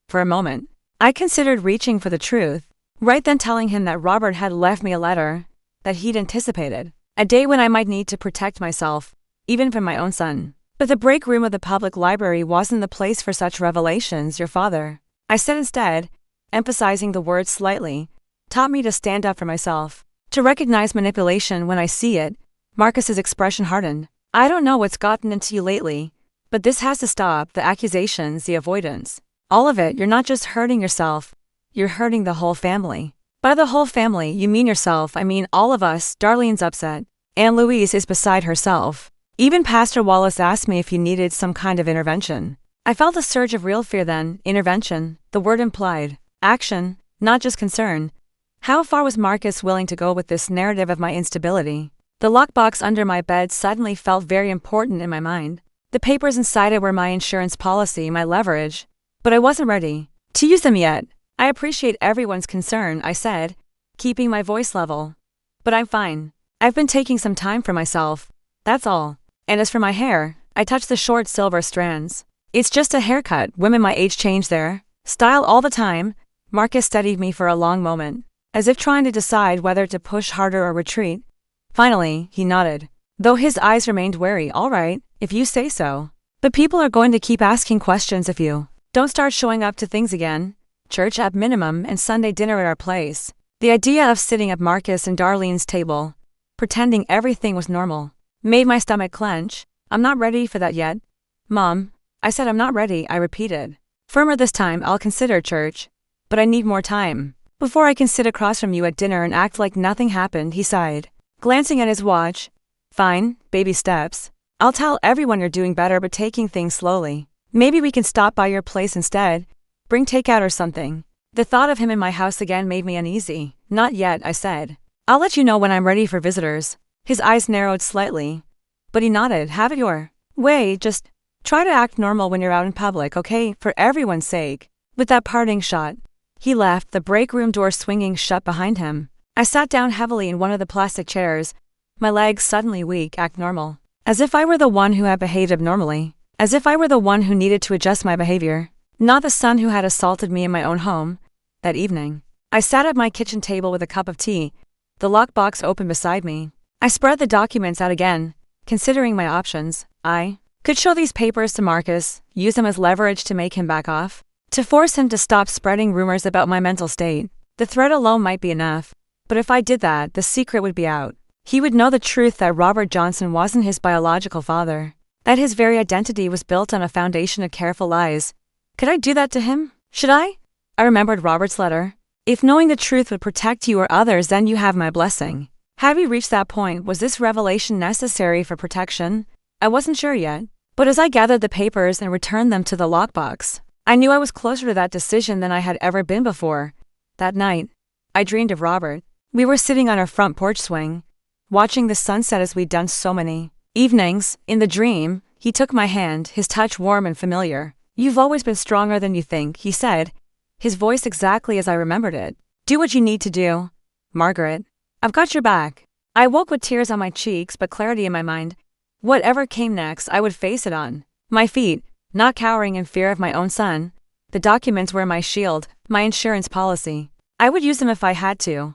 For a moment, I considered reaching for the truth, right then telling him that Robert had left me a letter that he'd anticipated. A day when I might need to protect myself, even from my own son. But the break room of the public library wasn't the place for such revelations. Your father, I said instead, emphasizing the word slightly, taught me to stand up for myself, to recognize manipulation when I see it. Marcus's expression hardened. I don't know what's gotten into you lately, but this has to stop. The accusations, the avoidance. All of it. You're not just hurting yourself, you're hurting the whole family. By the whole family, you mean yourself. I mean all of us. Darlene's upset. Aunt Louise is beside herself. Even Pastor Wallace asked me if you needed some kind of intervention. I felt a surge of real fear then. Intervention. The word implied action, not just concern. How far was Marcus willing to go with this narrative of my instability? The lockbox under my bed suddenly felt very important in my mind. The papers inside it were my insurance policy, my leverage. But I wasn't ready to use them yet. I appreciate everyone's concern, I said, keeping my voice level. But I'm fine. I've been taking some time for myself. That's all. And as for my hair, I touched the short silver strands. It's just a haircut. Women my age change their style all the time. Marcus studied me for a long moment, as if trying to decide whether to push harder or retreat. Finally, he nodded, though his eyes remained wary. All right, if you say so. But people are going to keep asking questions if you don't start showing up to things again. Church at minimum and Sunday dinner at our place. The idea of sitting at Marcus and Darlene's table, pretending everything was normal, made my stomach clench. I'm not ready for that yet. Mom, I said I'm not ready, I repeated. Firmer this time. I'll consider church. But I need more time. Before I can sit across from you at dinner and act like nothing happened, he sighed, glancing at his watch. Fine, baby steps. I'll tell everyone you're doing better but taking things slowly. Maybe we can stop by your place instead. Bring takeout or something. The thought of him in my house again made me uneasy. Not yet, I said. I'll let you know when I'm ready for visitors. His eyes narrowed slightly, but he nodded. Have it your way. Just try to act normal when you're out in public, okay? For everyone's sake. With that parting shot, he left, the break room door swinging shut behind him. I sat down heavily in one of the plastic chairs, my legs suddenly weak. Act normal. As if I were the one who had behaved abnormally. As if I were the one who needed to adjust my behavior. Not the son who had assaulted me in my own home that evening. I sat at my kitchen table with a cup of tea, the lockbox open beside me. I spread the documents out again, considering my options. I could show these papers to Marcus, use them as leverage to make him back off, to force him to stop spreading rumors about my mental state. The threat alone might be enough, but if I did that, the secret would be out. He would know the truth that Robert Johnson wasn't his biological father, that his very identity was built on a foundation of careful lies. Could I do that to him? Should I? I remembered Robert's letter. If knowing the truth would protect you or others, then you have my blessing. Had we reached that point, was this revelation necessary for protection? I wasn't sure yet. But as I gathered the papers and returned them to the lockbox, I knew I was closer to that decision than I had ever been before. That night, I dreamed of Robert. We were sitting on our front porch swing, watching the sunset as we'd done so many evenings. In the dream, he took my hand, his touch warm and familiar. "You've always been stronger than you think," he said, his voice exactly as I remembered it. "Do what you need to do, Margaret. I've got your back." I woke with tears on my cheeks but clarity in my mind. Whatever came next, I would face it on my feet, not cowering in fear of my own son. The documents were my shield, my insurance policy. I would use them if I had to,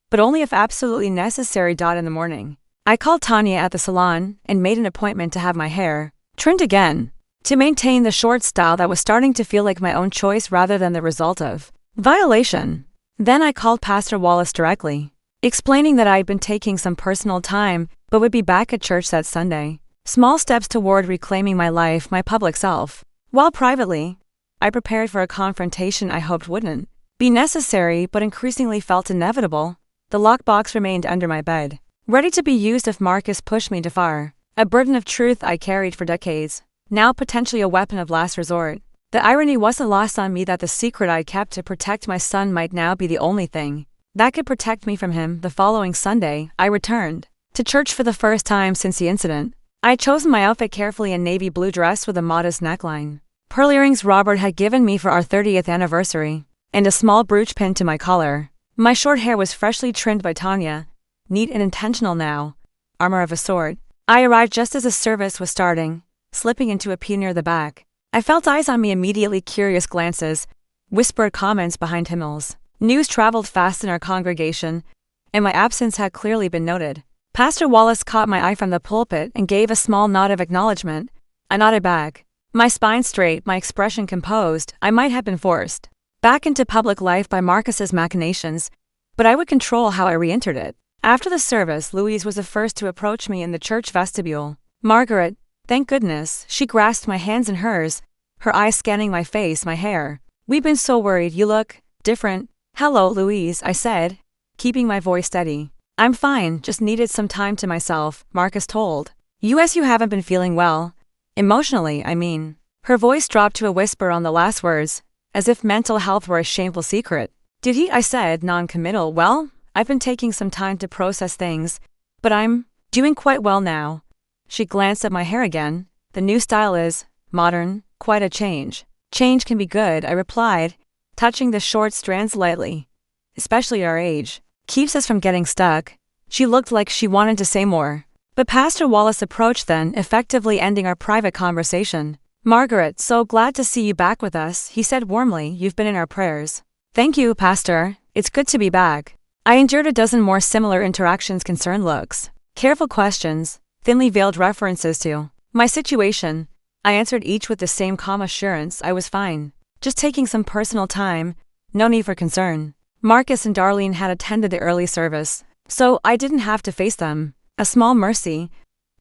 but only if absolutely necessary. In the morning, I called Tanya at the salon and made an appointment to have my hair trimmed again, to maintain the short style that was starting to feel like my own choice rather than the result of violation. Then I called Pastor Wallace directly, explaining that I had been taking some personal time but would be back at church that Sunday. Small steps toward reclaiming my life, my public self. While privately, I prepared for a confrontation I hoped wouldn't be necessary but increasingly felt inevitable. The lockbox remained under my bed, ready to be used if Marcus pushed me too far. A burden of truth I carried for decades, now potentially a weapon of last resort. The irony wasn't lost on me that the secret I kept to protect my son might now be the only thing that could protect me from him. The following Sunday, I returned to church for the first time since the incident. I had chosen my outfit carefully, a navy blue dress with a modest neckline, pearl earrings Robert had given me for our 30th anniversary, and a small brooch pinned to my collar. My short hair was freshly trimmed by Tanya, neat and intentional now, armor of a sort. I arrived just as the service was starting, slipping into a pew near the back. I felt eyes on me immediately, curious glances, whispered comments behind hymnals. News traveled fast in our congregation, and my absence had clearly been noted. Pastor Wallace caught my eye from the pulpit and gave a small nod of acknowledgement. I nodded back, my spine straight, my expression composed. I might have been forced back into public life by Marcus's machinations, but I would control how I re-entered it. After the service, Louise was the first to approach me in the church vestibule. "Margaret, thank goodness." She grasped my hands in hers, her eyes scanning my face, my hair. "We've been so worried. You look different." "Hello, Louise," I said, keeping my voice steady. "I'm fine, just needed some time to myself," Marcus told. "You haven't been feeling well. Emotionally, I mean." Her voice dropped to a whisper on the last words, as if mental health were a shameful secret. "Did he?" I said, non-committal. "Well, I've been taking some time to process things, but I'm doing quite well now." She glanced at my hair again. "The new style is modern, quite a change." "Change can be good," I replied, touching the short strands lightly. "Especially our age. Keeps us from getting stuck." She looked like she wanted to say more, but Pastor Wallace approached then, effectively ending our private conversation. "Margaret, so glad to see you back with us," he said warmly. "You've been in our prayers." "Thank you, Pastor. It's good to be back." I endured a dozen more similar interactions, concerned looks, careful questions, thinly veiled references to my situation. I answered each with the same calm assurance. I was fine, just taking some personal time, no need for concern. Marcus and Darlene had attended the early service, so I didn't have to face them. A small mercy,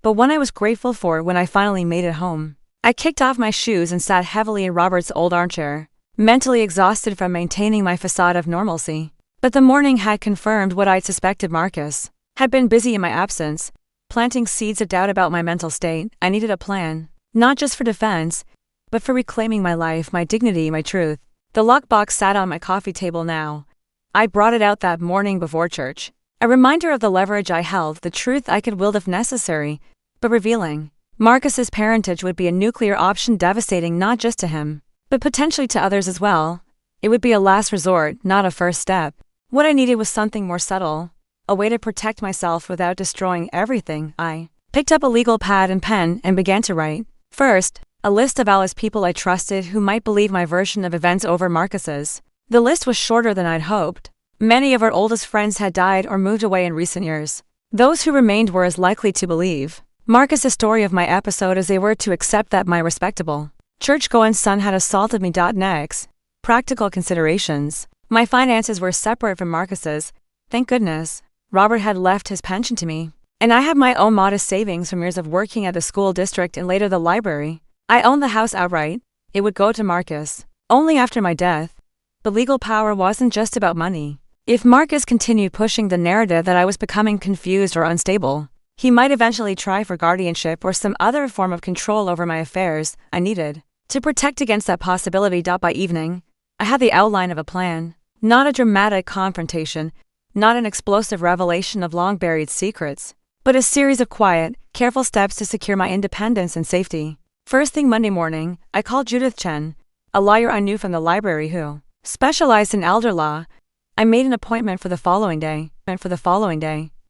but one I was grateful for when I finally made it home. I kicked off my shoes and sat heavily in Robert's old armchair, mentally exhausted from maintaining my facade of normalcy. But the morning had confirmed what I'd suspected. Marcus had been busy in my absence, planting seeds of doubt about my mental state. I needed a plan, not just for defense, but for reclaiming my life, my dignity, my truth. The lockbox sat on my coffee table now. I brought it out that morning before church, a reminder of the leverage I held, the truth I could wield if necessary, but revealing. Marcus's parentage would be a nuclear option, devastating not just to him, but potentially to others as well. It would be a last resort, not a first step. What I needed was something more subtle, a way to protect myself without destroying everything. I picked up a legal pad and pen and began to write. First, a list of Alice's people I trusted who might believe my version of events over Marcus's. The list was shorter than I'd hoped. Many of our oldest friends had died or moved away in recent years. Those who remained were as likely to believe Marcus's story of my episode as they were to accept that my respectable, church-going son had assaulted me. Next, practical considerations. My finances were separate from Marcus's. Thank goodness, Robert had left his pension to me, and I had my own modest savings from years of working at the school district and later the library. I owned the house outright. It would go to Marcus only after my death. But legal power wasn't just about money. If Marcus continued pushing the narrative that I was becoming confused or unstable, he might eventually try for guardianship or some other form of control over my affairs. I needed to protect against that possibility. By evening, I had the outline of a plan. Not a dramatic confrontation, not an explosive revelation of long-buried secrets, but a series of quiet, careful steps to secure my independence and safety. First thing Monday morning, I called Judith Chen, a lawyer I knew from the library who specialized in elder law. I made an appointment for the following day,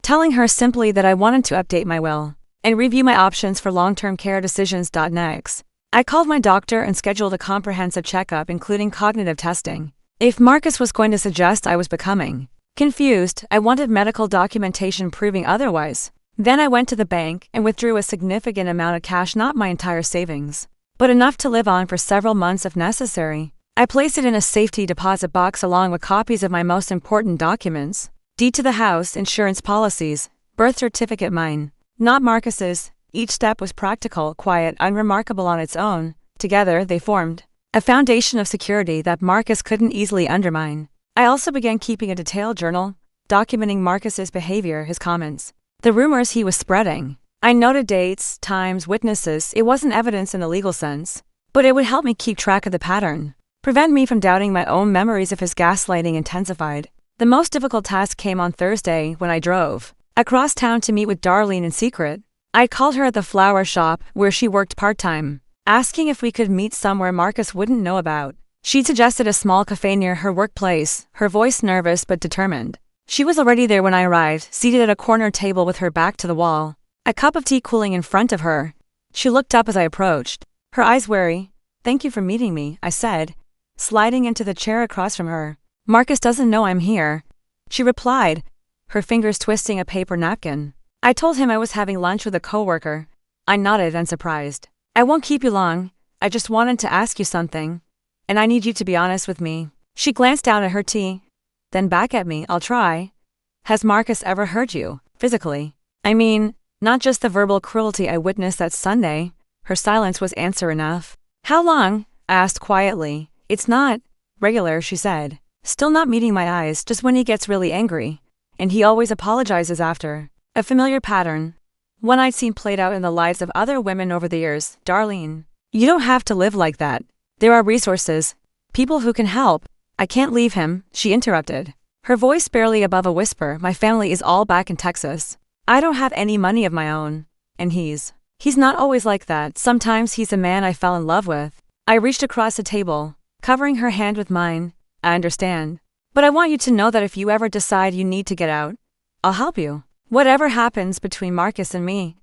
telling her simply that I wanted to update my will and review my options for long-term care decisions. Next, I called my doctor and scheduled a comprehensive checkup including cognitive testing. If Marcus was going to suggest I was becoming confused, I wanted medical documentation proving otherwise. Then I went to the bank and withdrew a significant amount of cash, not my entire savings, but enough to live on for several months if necessary. I placed it in a safety deposit box along with copies of my most important documents: deed to the house, insurance policies, birth certificate, mine, not Marcus's. Each step was practical, quiet, unremarkable on its own. Together they formed a foundation of security that Marcus couldn't easily undermine. I also began keeping a detailed journal, documenting Marcus's behavior, his comments, the rumors he was spreading. I noted dates, times, witnesses. It wasn't evidence in the legal sense, but it would help me keep track of the pattern, prevent me from doubting my own memories if his gaslighting intensified. The most difficult task came on Thursday when I drove across town to meet with Darlene in secret. I called her at the flower shop where she worked part-time, asking if we could meet somewhere Marcus wouldn't know about. She'd suggested a small cafe near her workplace, her voice nervous but determined. She was already there when I arrived, seated at a corner table with her back to the wall, a cup of tea cooling in front of her. She looked up as I approached, her eyes wary. "Thank you for meeting me," I said, sliding into the chair across from her. "Marcus doesn't know I'm here," she replied, her fingers twisting a paper napkin. "I told him I was having lunch with a coworker." I nodded, unsurprised. "I won't keep you long. I just wanted to ask you something, and I need you to be honest with me." She glanced down at her tea, then back at me. "I'll try. Has Marcus ever hurt you, physically? I mean, not just the verbal cruelty I witnessed that Sunday." Her silence was answer enough. "How long?" I asked quietly. "It's not regular," she said, still not meeting my eyes. "Just when he gets really angry, and he always apologizes after." A familiar pattern, one I'd seen played out in the lives of other women over the years. "Darlene, you don't have to live like that. There are resources, people who can help." "I can't leave him," she interrupted, her voice barely above a whisper. "My family is all back in Texas. I don't have any money of my own. And he's not always like that. Sometimes he's a man I fell in love with." I reached across the table, covering her hand with mine. "I understand. But I want you to know that if you ever decide you need to get out, I'll help you. Whatever happens between Marcus and me,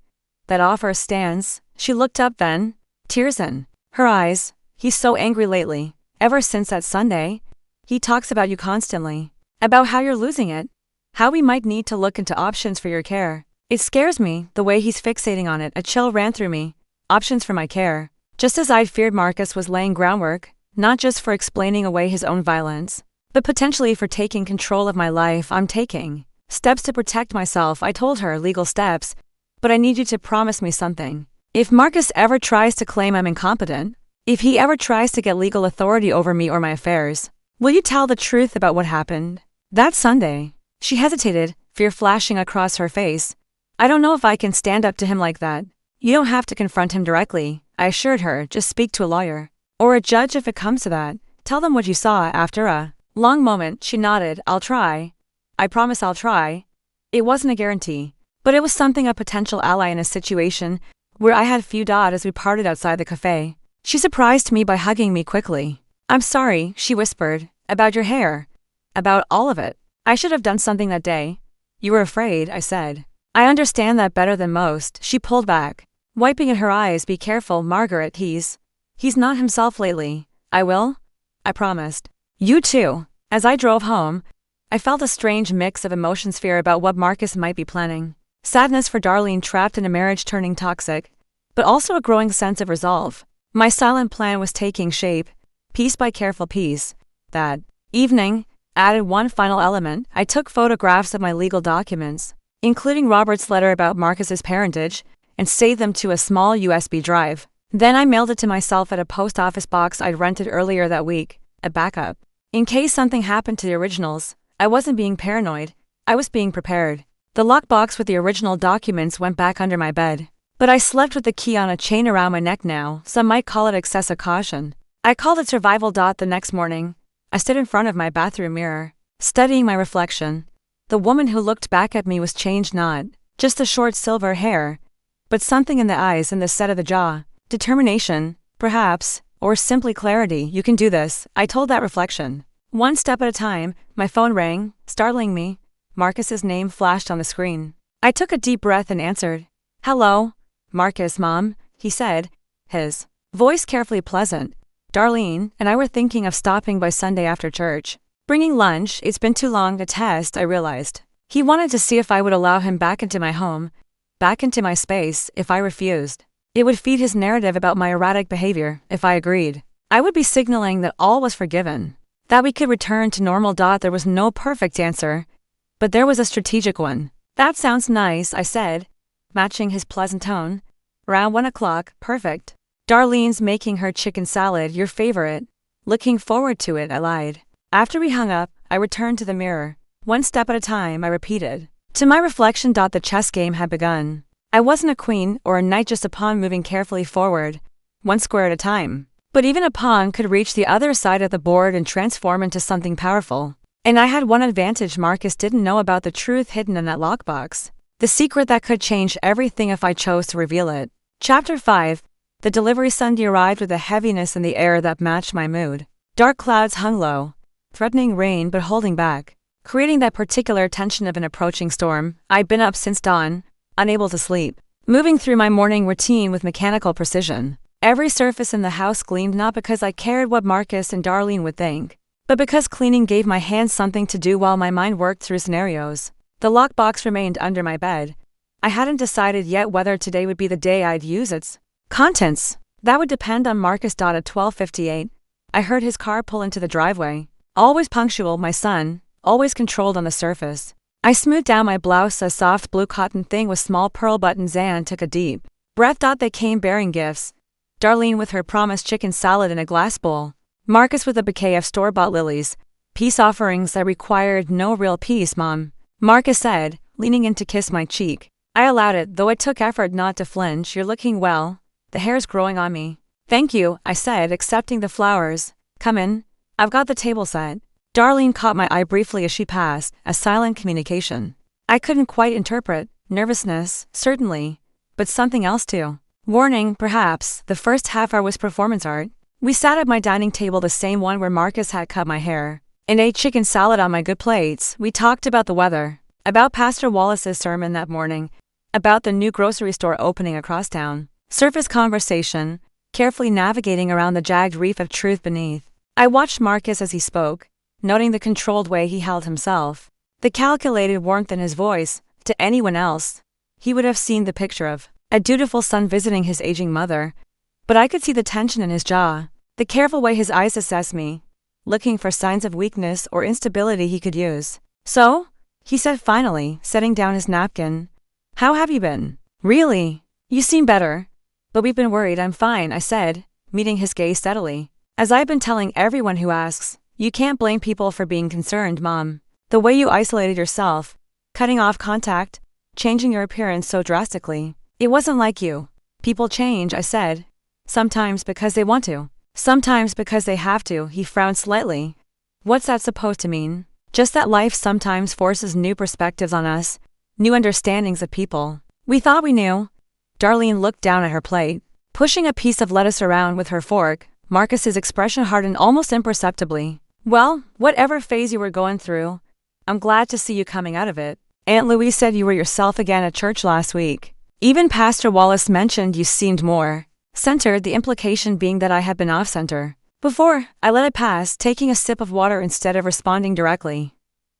that offer stands." She looked up then, tears in her eyes. "He's so angry lately. Ever since that Sunday, he talks about you constantly. About how you're losing it. How we might need to look into options for your care. It scares me, the way he's fixating on it." A chill ran through me. Options for my care. Just as I'd feared, Marcus was laying groundwork, not just for explaining away his own violence, but potentially for taking control of my life. "I'm taking steps to protect myself," I told her. "Legal steps. But I need you to promise me something. If Marcus ever tries to claim I'm incompetent, if he ever tries to get legal authority over me or my affairs, will you tell the truth about what happened that Sunday?" She hesitated, fear flashing across her face. "I don't know if I can stand up to him like that." "You don't have to confront him directly," I assured her. "Just speak to a lawyer, or a judge if it comes to that. Tell them what you saw." After a long moment, she nodded. "I'll try. I promise I'll try." It wasn't a guarantee, but it was something a potential ally in a situation where I had few doubt. As we parted outside the cafe, she surprised me by hugging me quickly. "I'm sorry," she whispered, "about your hair. About all of it. I should have done something that day." "You were afraid," I said. "I understand that better than most." She pulled back, wiping at her eyes. "Be careful, Margaret. He's not himself lately." "I will. I promised." "You too." As I drove home, I felt a strange mix of emotions: fear about what Marcus might be planning, sadness for Darlene trapped in a marriage turning toxic, but also a growing sense of resolve. My silent plan was taking shape, piece by careful piece. That evening added one final element. I took photographs of my legal documents, including Robert's letter about Marcus's parentage, and saved them to a small USB drive. Then I mailed it to myself at a post office box I'd rented earlier that week, a backup. In case something happened to the originals, I wasn't being paranoid, I was being prepared. The lockbox with the original documents went back under my bed, but I slept with the key on a chain around my neck now. Some might call it excessive caution. I called it survival. The next morning, I stood in front of my bathroom mirror, studying my reflection. The woman who looked back at me was changed, not just the short silver hair, but something in the eyes and the set of the jaw. Determination, perhaps, or simply clarity. You can do this, I told that reflection. One step at a time. My phone rang, startling me. Marcus's name flashed on the screen. I took a deep breath and answered. Hello, Marcus, Mom, he said, his voice carefully pleasant. Darlene and I were thinking of stopping by Sunday after church. Bringing lunch. It's been too long a test, I realized. He wanted to see if I would allow him back into my home, back into my space. If I refused, it would feed his narrative about my erratic behavior. If I agreed, I would be signaling that all was forgiven, that we could return to normal. There was no perfect answer, but there was a strategic one. That sounds nice, I said, matching his pleasant tone. Around 1 o'clock, perfect. Darlene's making her chicken salad, your favorite. Looking forward to it, I lied. After we hung up, I returned to the mirror. One step at a time, I repeated. To my reflection. The chess game had begun. I wasn't a queen or a knight, just a pawn moving carefully forward, one square at a time. But even a pawn could reach the other side of the board and transform into something powerful. And I had one advantage Marcus didn't know about: the truth hidden in that lockbox. The secret that could change everything if I chose to reveal it. Chapter 5. The delivery Sunday arrived with a heaviness in the air that matched my mood. Dark clouds hung low, threatening rain but holding back, creating that particular tension of an approaching storm. I'd been up since dawn, unable to sleep, moving through my morning routine with mechanical precision. Every surface in the house gleamed, not because I cared what Marcus and Darlene would think, but because cleaning gave my hands something to do while my mind worked through scenarios. The lockbox remained under my bed. I hadn't decided yet whether today would be the day I'd use its contents. That would depend on Marcus. At 12:58, I heard his car pull into the driveway. Always punctual, my son, always controlled on the surface. I smoothed down my blouse, a soft blue cotton thing with small pearl buttons, and took a deep breath. They came bearing gifts. Darlene with her promised chicken salad in a glass bowl. Marcus with a bouquet of store-bought lilies. Peace offerings that required no real peace, Mom, Marcus said, leaning in to kiss my cheek. I allowed it, though it took effort not to flinch. You're looking well. The hair's growing on me. Thank you, I said, accepting the flowers. Come in. I've got the table set. Darlene caught my eye briefly as she passed, a silent communication. I couldn't quite interpret. Nervousness, certainly, but something else too. Warning, perhaps. The first half hour was performance art. We sat at my dining table, the same one where Marcus had cut my hair, and ate chicken salad on my good plates. We talked about the weather, about Pastor Wallace's sermon that morning, about the new grocery store opening across town. Surface conversation, carefully navigating around the jagged reef of truth beneath. I watched Marcus as he spoke, noting the controlled way he held himself, the calculated warmth in his voice. To anyone else, he would have seen the picture of a dutiful son visiting his aging mother, but I could see the tension in his jaw, the careful way his eyes assessed me, looking for signs of weakness or instability he could use. So, he said finally, setting down his napkin, how have you been? Really? You seem better. But we've been worried. I'm fine, I said, meeting his gaze steadily. As I've been telling everyone who asks, you can't blame people for being concerned, Mom. The way you isolated yourself, cutting off contact, changing your appearance so drastically, it wasn't like you. People change, I said. Sometimes because they want to. Sometimes because they have to. He frowned slightly. What's that supposed to mean? Just that life sometimes forces new perspectives on us, new understandings of people. We thought we knew. Darlene looked down at her plate, pushing a piece of lettuce around with her fork. Marcus's expression hardened almost imperceptibly. Well, whatever phase you were going through, I'm glad to see you coming out of it. Aunt Louise said you were yourself again at church last week. Even Pastor Wallace mentioned you seemed more centered, the implication being that I had been off-center. Before, I let it pass, taking a sip of water instead of responding directly.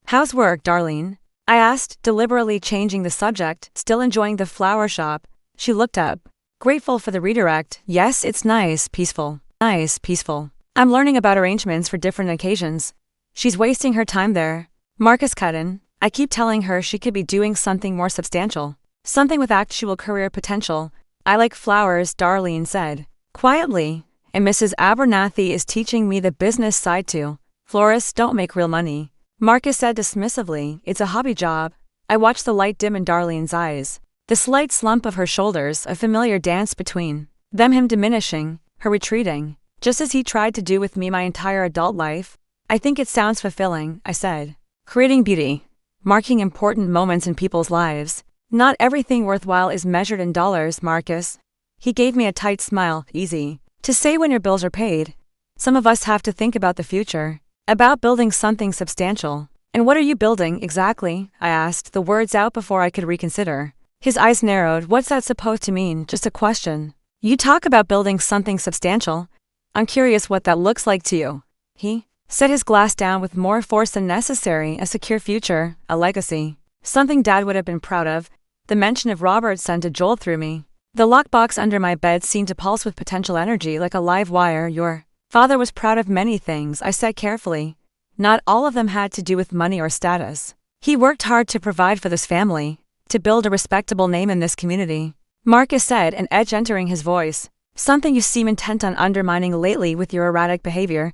How's work, Darlene? I asked, deliberately changing the subject, still enjoying the flower shop. She looked up, grateful for the redirect. Yes, it's nice, peaceful. Nice, peaceful. I'm learning about arrangements for different occasions. She's wasting her time there. Marcus cut in. I keep telling her she could be doing something more substantial. Something with actual career potential. I like flowers, Darlene said, quietly, and Mrs. Abernathy is teaching me the business side too. Florists don't make real money. Marcus said dismissively, it's a hobby job. I watched the light dim in Darlene's eyes. The slight slump of her shoulders, a familiar dance between them, him diminishing, her retreating, just as he tried to do with me my entire adult life. I think it sounds fulfilling, I said. Creating beauty. Marking important moments in people's lives. Not everything worthwhile is measured in dollars, Marcus. He gave me a tight smile. Easy to say when your bills are paid. Some of us have to think about the future. About building something substantial. And what are you building, exactly? I asked, the words out before I could reconsider. His eyes narrowed. What's that supposed to mean? Just a question. You talk about building something substantial. I'm curious what that looks like to you. He set his glass down with more force than necessary. A secure future, a legacy. Something Dad would have been proud of. The mention of Robert sent a jolt through me. The lockbox under my bed seemed to pulse with potential energy like a live wire. Your father was proud of many things, I said carefully. Not all of them had to do with money or status. He worked hard to provide for this family, to build a respectable name in this community. Marcus said, an edge entering his voice. Something you seem intent on undermining lately with your erratic behavior.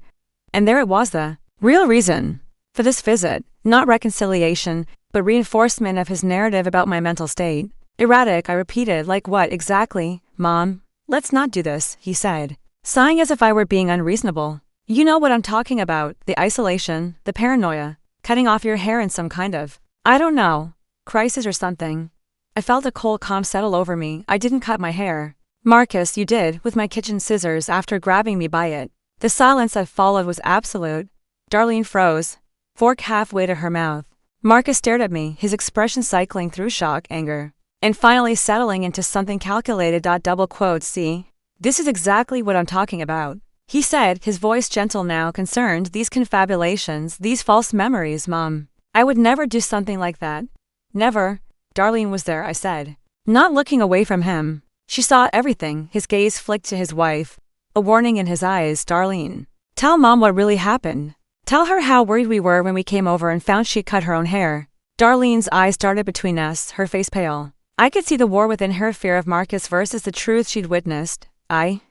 And there it was, the real reason for this visit. Not reconciliation, but reinforcement of his narrative about my mental state. Erratic, I repeated. Like what exactly, Mom? Let's not do this, he said, sighing as if I were being unreasonable. You know what I'm talking about, the isolation, the paranoia, cutting off your hair in some kind of, I don't know, crisis or something. I felt a cold calm settle over me. I didn't cut my hair. Marcus, you did, with my kitchen scissors after grabbing me by it. The silence that followed was absolute. Darlene froze, fork halfway to her mouth. Marcus stared at me, his expression cycling through shock, anger, and finally settling into something calculated. Double quotes. See? This is exactly what I'm talking about, he said, his voice gentle now, concerned. These confabulations, these false memories, Mom. I would never do something like that. Never. Darlene was there, I said, not looking away from him. She saw everything. His gaze flicked to his wife, a warning in his eyes. Darlene, tell Mom what really happened. Tell her how worried we were when we came over and found she'd cut her own hair. Darlene's eyes darted between us, her face pale. I could see the war within her, fear of Marcus versus the truth she'd witnessed.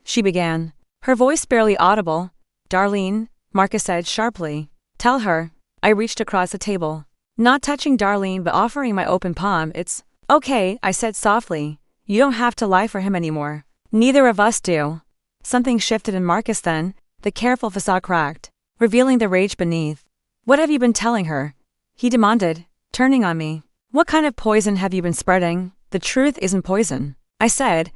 She began, her voice barely audible. Darlene, Marcus said sharply. Tell her. I reached across the table, not touching Darlene but offering my open palm. It's okay, I said softly. You don't have to lie for him anymore. Neither of us do. Something shifted in Marcus then, the careful facade cracked, revealing the rage beneath. What have you been telling her? He demanded, turning on me. What kind of poison have you been spreading? The truth isn't poison, I said,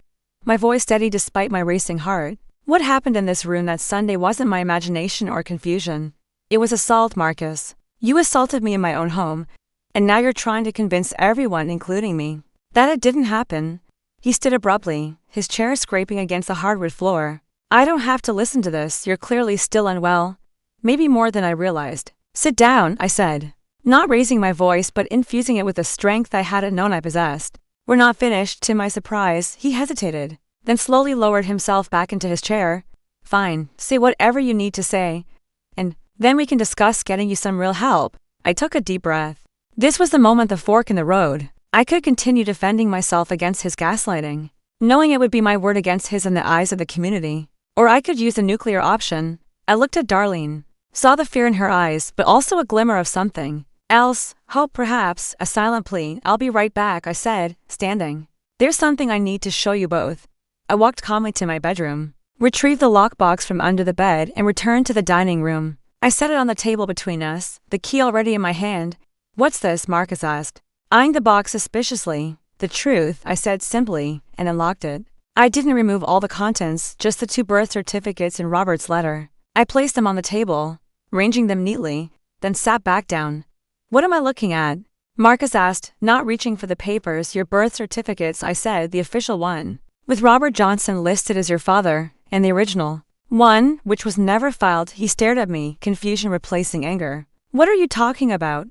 my voice steady despite my racing heart. What happened in this room that Sunday wasn't my imagination or confusion. It was assault, Marcus. You assaulted me in my own home, and now you're trying to convince everyone, including me, that it didn't happen. He stood abruptly, his chair scraping against the hardwood floor. I don't have to listen to this. You're clearly still unwell. Maybe more than I realized. Sit down, I said, not raising my voice but infusing it with a strength I hadn't known I possessed. We're not finished. To my surprise, he hesitated, then slowly lowered himself back into his chair. Fine, say whatever you need to say, and then we can discuss getting you some real help. I took a deep breath. This was the moment, the fork in the road. I could continue defending myself against his gaslighting, knowing it would be my word against his in the eyes of the community. Or I could use the nuclear option. I looked at Darlene, saw the fear in her eyes, but also a glimmer of something else, hope perhaps, a silent plea. I'll be right back, I said, standing. There's something I need to show you both. I walked calmly to my bedroom, retrieved the lockbox from under the bed, and returned to the dining room. I set it on the table between us, the key already in my hand. What's this? Marcus asked, eyeing the box suspiciously. The truth, I said simply, and unlocked it. I didn't remove all the contents, just the 2 birth certificates and Robert's letter. I placed them on the table, arranging them neatly, then sat back down. What am I looking at? Marcus asked, not reaching for the papers. Your birth certificates, I said, the official one, with Robert Johnson listed as your father, and the original one, which was never filed. He stared at me, confusion replacing anger. What are you talking about?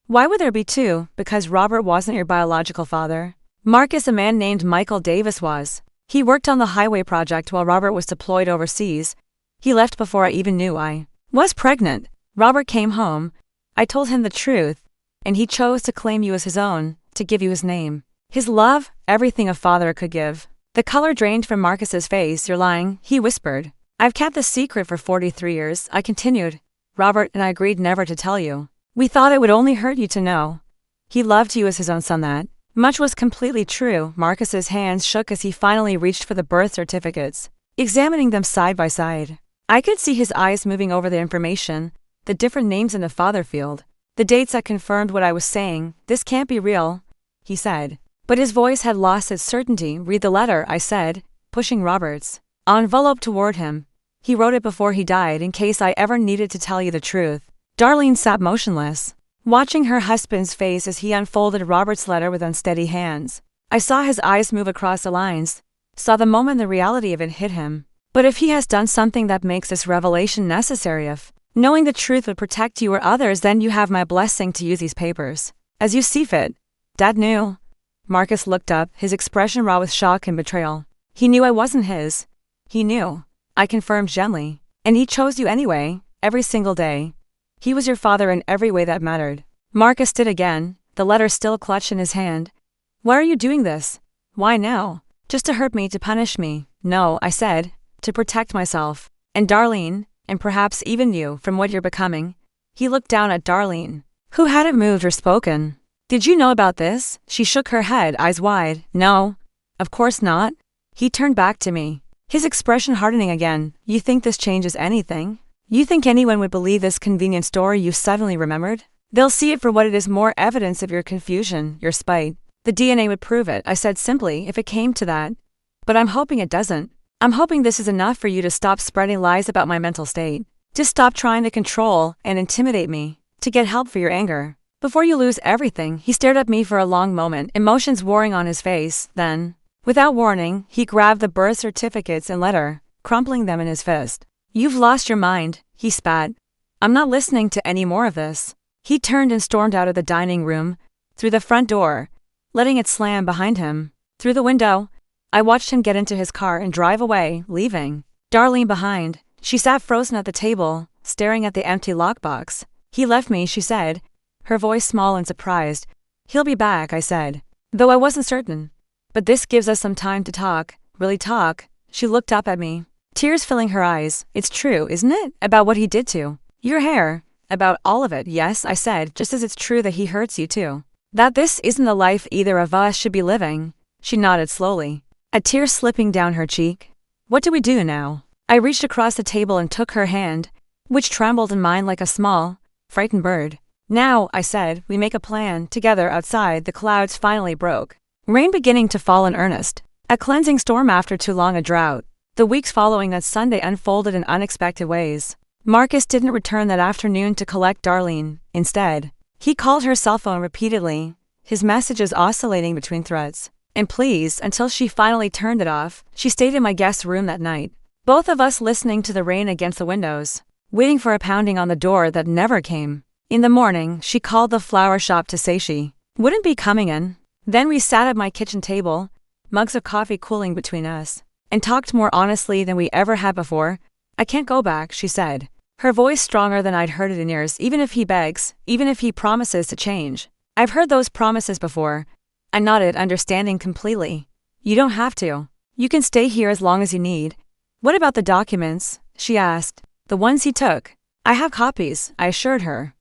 Why would there be 2? Because Robert wasn't your biological father. Marcus, a man named Michael Davis, was. He worked on the highway project while Robert was deployed overseas. He left before I even knew I was pregnant. Robert came home. I told him the truth, and he chose to claim you as his own, to give you his name, his love, everything a father could give. The color drained from Marcus's face. You're lying, he whispered. I've kept this secret for 43 years, I continued. Robert and I agreed never to tell you. We thought it would only hurt you to know. He loved you as his own son. That much was completely true. Marcus's hands shook as he finally reached for the birth certificates, examining them side by side. I could see his eyes moving over the information, the different names in the father field, the dates that confirmed what I was saying. This can't be real, he said. But his voice had lost its certainty. Read the letter, I said, pushing Robert's envelope toward him. He wrote it before he died in case I ever needed to tell you the truth. Darlene sat motionless, watching her husband's face as he unfolded Robert's letter with unsteady hands. I saw his eyes move across the lines, saw the moment the reality of it hit him. But if he has done something that makes this revelation necessary, if knowing the truth would protect you or others, then you have my blessing to use these papers as you see fit. Dad knew. Marcus looked up, his expression raw with shock and betrayal. He knew I wasn't his. He knew. I confirmed gently. And he chose you anyway, every single day. He was your father in every way that mattered. Marcus did again, the letter still clutched in his hand. Why are you doing this? Why now? Just to hurt me, to punish me? No, I said, to protect myself. And Darlene, and perhaps even you, from what you're becoming. He looked down at Darlene, who hadn't moved or spoken. Did you know about this? She shook her head, eyes wide. No. Of course not. He turned back to me, his expression hardening again. You think this changes anything? You think anyone would believe this convenient story you suddenly remembered? They'll see it for what it is, more evidence of your confusion, your spite. The DNA would prove it, I said simply, if it came to that. But I'm hoping it doesn't. I'm hoping this is enough for you to stop spreading lies about my mental state. To stop trying to control and intimidate me. To get help for your anger. Before you lose everything. He stared at me for a long moment, emotions warring on his face. Then, without warning, he grabbed the birth certificates and letter, crumpling them in his fist. You've lost your mind, he spat. I'm not listening to any more of this. He turned and stormed out of the dining room, through the front door, letting it slam behind him. Through the window, I watched him get into his car and drive away, leaving Darlene behind. She sat frozen at the table, staring at the empty lockbox. He left me, she said, her voice small and surprised. He'll be back, I said, though I wasn't certain. But this gives us some time to talk, really talk. She looked up at me, tears filling her eyes. It's true, isn't it? About what he did to your hair. About all of it. Yes, I said, just as it's true that he hurts you too. That this isn't the life either of us should be living. She nodded slowly, a tear slipping down her cheek. What do we do now? I reached across the table and took her hand, which trembled in mine like a small, frightened bird. Now, I said, we make a plan, together outside. The clouds finally broke. Rain beginning to fall in earnest. A cleansing storm after too long a drought. The weeks following that Sunday unfolded in unexpected ways. Marcus didn't return that afternoon to collect Darlene. Instead, he called her cell phone repeatedly, his messages oscillating between threats and pleas until she finally turned it off. She stayed in my guest room that night, both of us listening to the rain against the windows, waiting for a pounding on the door that never came. In the morning, she called the flower shop to say she wouldn't be coming in. Then we sat at my kitchen table, mugs of coffee cooling between us, and talked more honestly than we ever had before. I can't go back, she said, her voice stronger than I'd heard it in years. Even if he begs, even if he promises to change. I've heard those promises before. I nodded, understanding completely. You don't have to. You can stay here as long as you need. What about the documents? She asked. The ones he took. I have copies, I assured her.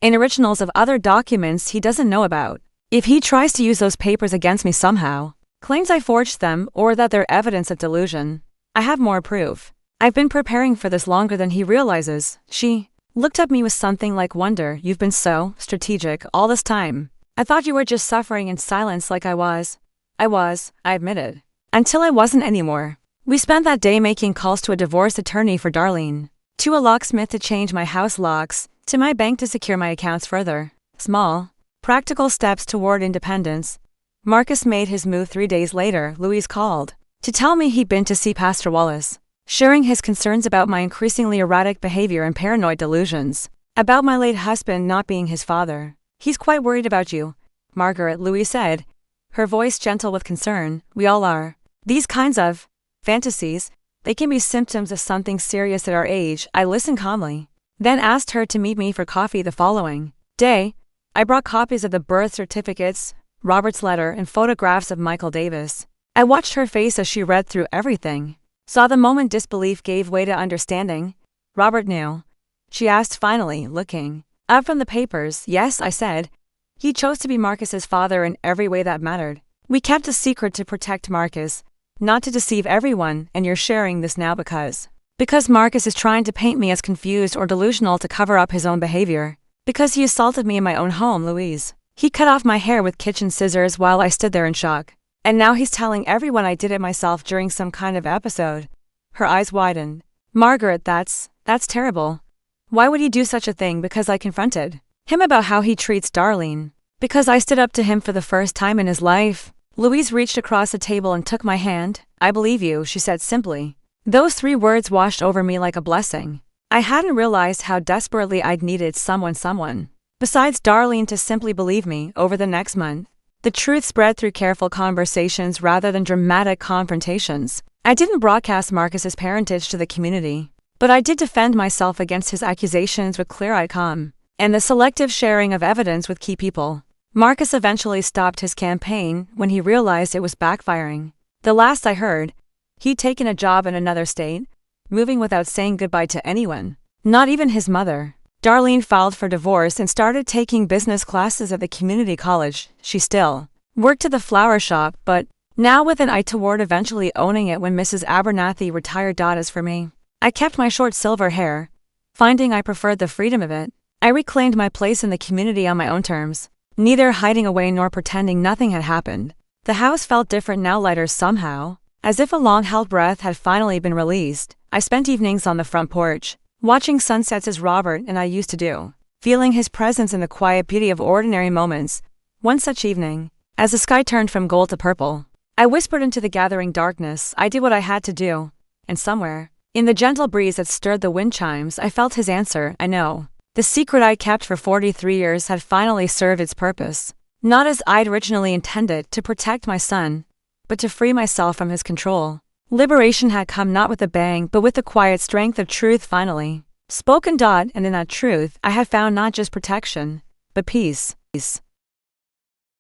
And originals of other documents he doesn't know about. If he tries to use those papers against me somehow, claims I forged them or that they're evidence of delusion, I have more proof. I've been preparing for this longer than he realizes. She looked at me with something like wonder. You've been so strategic all this time. I thought you were just suffering in silence like I was. I admitted. Until I wasn't anymore. We spent that day making calls to a divorce attorney for Darlene, to a locksmith to change my house locks, to my bank to secure my accounts further. Small, practical steps toward independence. Marcus made his move 3 days later. Louise called to tell me he'd been to see Pastor Wallace, sharing his concerns about my increasingly erratic behavior and paranoid delusions, about my late husband not being his father. He's quite worried about you, Margaret, Louise said, her voice gentle with concern. We all are. These kinds of fantasies, they can be symptoms of something serious at our age. I listened calmly, then asked her to meet me for coffee the following day. I brought copies of the birth certificates, Robert's letter, and photographs of Michael Davis. I watched her face as she read through everything. Saw the moment disbelief gave way to understanding. Robert knew. She asked finally, looking up from the papers. Yes, I said. He chose to be Marcus's father in every way that mattered. We kept a secret to protect Marcus, not to deceive everyone, and you're sharing this now because Because Marcus is trying to paint me as confused or delusional to cover up his own behavior. Because he assaulted me in my own home, Louise. He cut off my hair with kitchen scissors while I stood there in shock. And now he's telling everyone I did it myself during some kind of episode. Her eyes widened. Margaret, that's terrible. Why would he do such a thing? Because I confronted him about how he treats Darlene. Because I stood up to him for the first time in his life. Louise reached across the table and took my hand. I believe you, she said simply. Those 3 words washed over me like a blessing. I hadn't realized how desperately I'd needed someone besides Darlene to simply believe me. Over the next month, the truth spread through careful conversations rather than dramatic confrontations. I didn't broadcast Marcus's parentage to the community, but I did defend myself against his accusations with clear-eyed calm and the selective sharing of evidence with key people. Marcus eventually stopped his campaign when he realized it was backfiring. The last I heard, he'd taken a job in another state, moving without saying goodbye to anyone, not even his mother. Darlene filed for divorce and started taking business classes at the community college. She still worked at the flower shop, but now with an eye toward eventually owning it when Mrs. Abernathy retired. As for me, I kept my short silver hair, finding I preferred the freedom of it. I reclaimed my place in the community on my own terms, neither hiding away nor pretending nothing had happened. The house felt different now, lighter somehow, as if a long-held breath had finally been released. I spent evenings on the front porch, watching sunsets as Robert and I used to do, feeling his presence in the quiet beauty of ordinary moments. One such evening, as the sky turned from gold to purple, I whispered into the gathering darkness. I did what I had to do, and somewhere, in the gentle breeze that stirred the wind chimes, I felt his answer. I know. The secret I kept for 43 years had finally served its purpose. Not as I'd originally intended, to protect my son, but to free myself from his control. Liberation had come not with a bang, but with the quiet strength of truth finally spoken. And in that truth, I had found not just protection, but peace.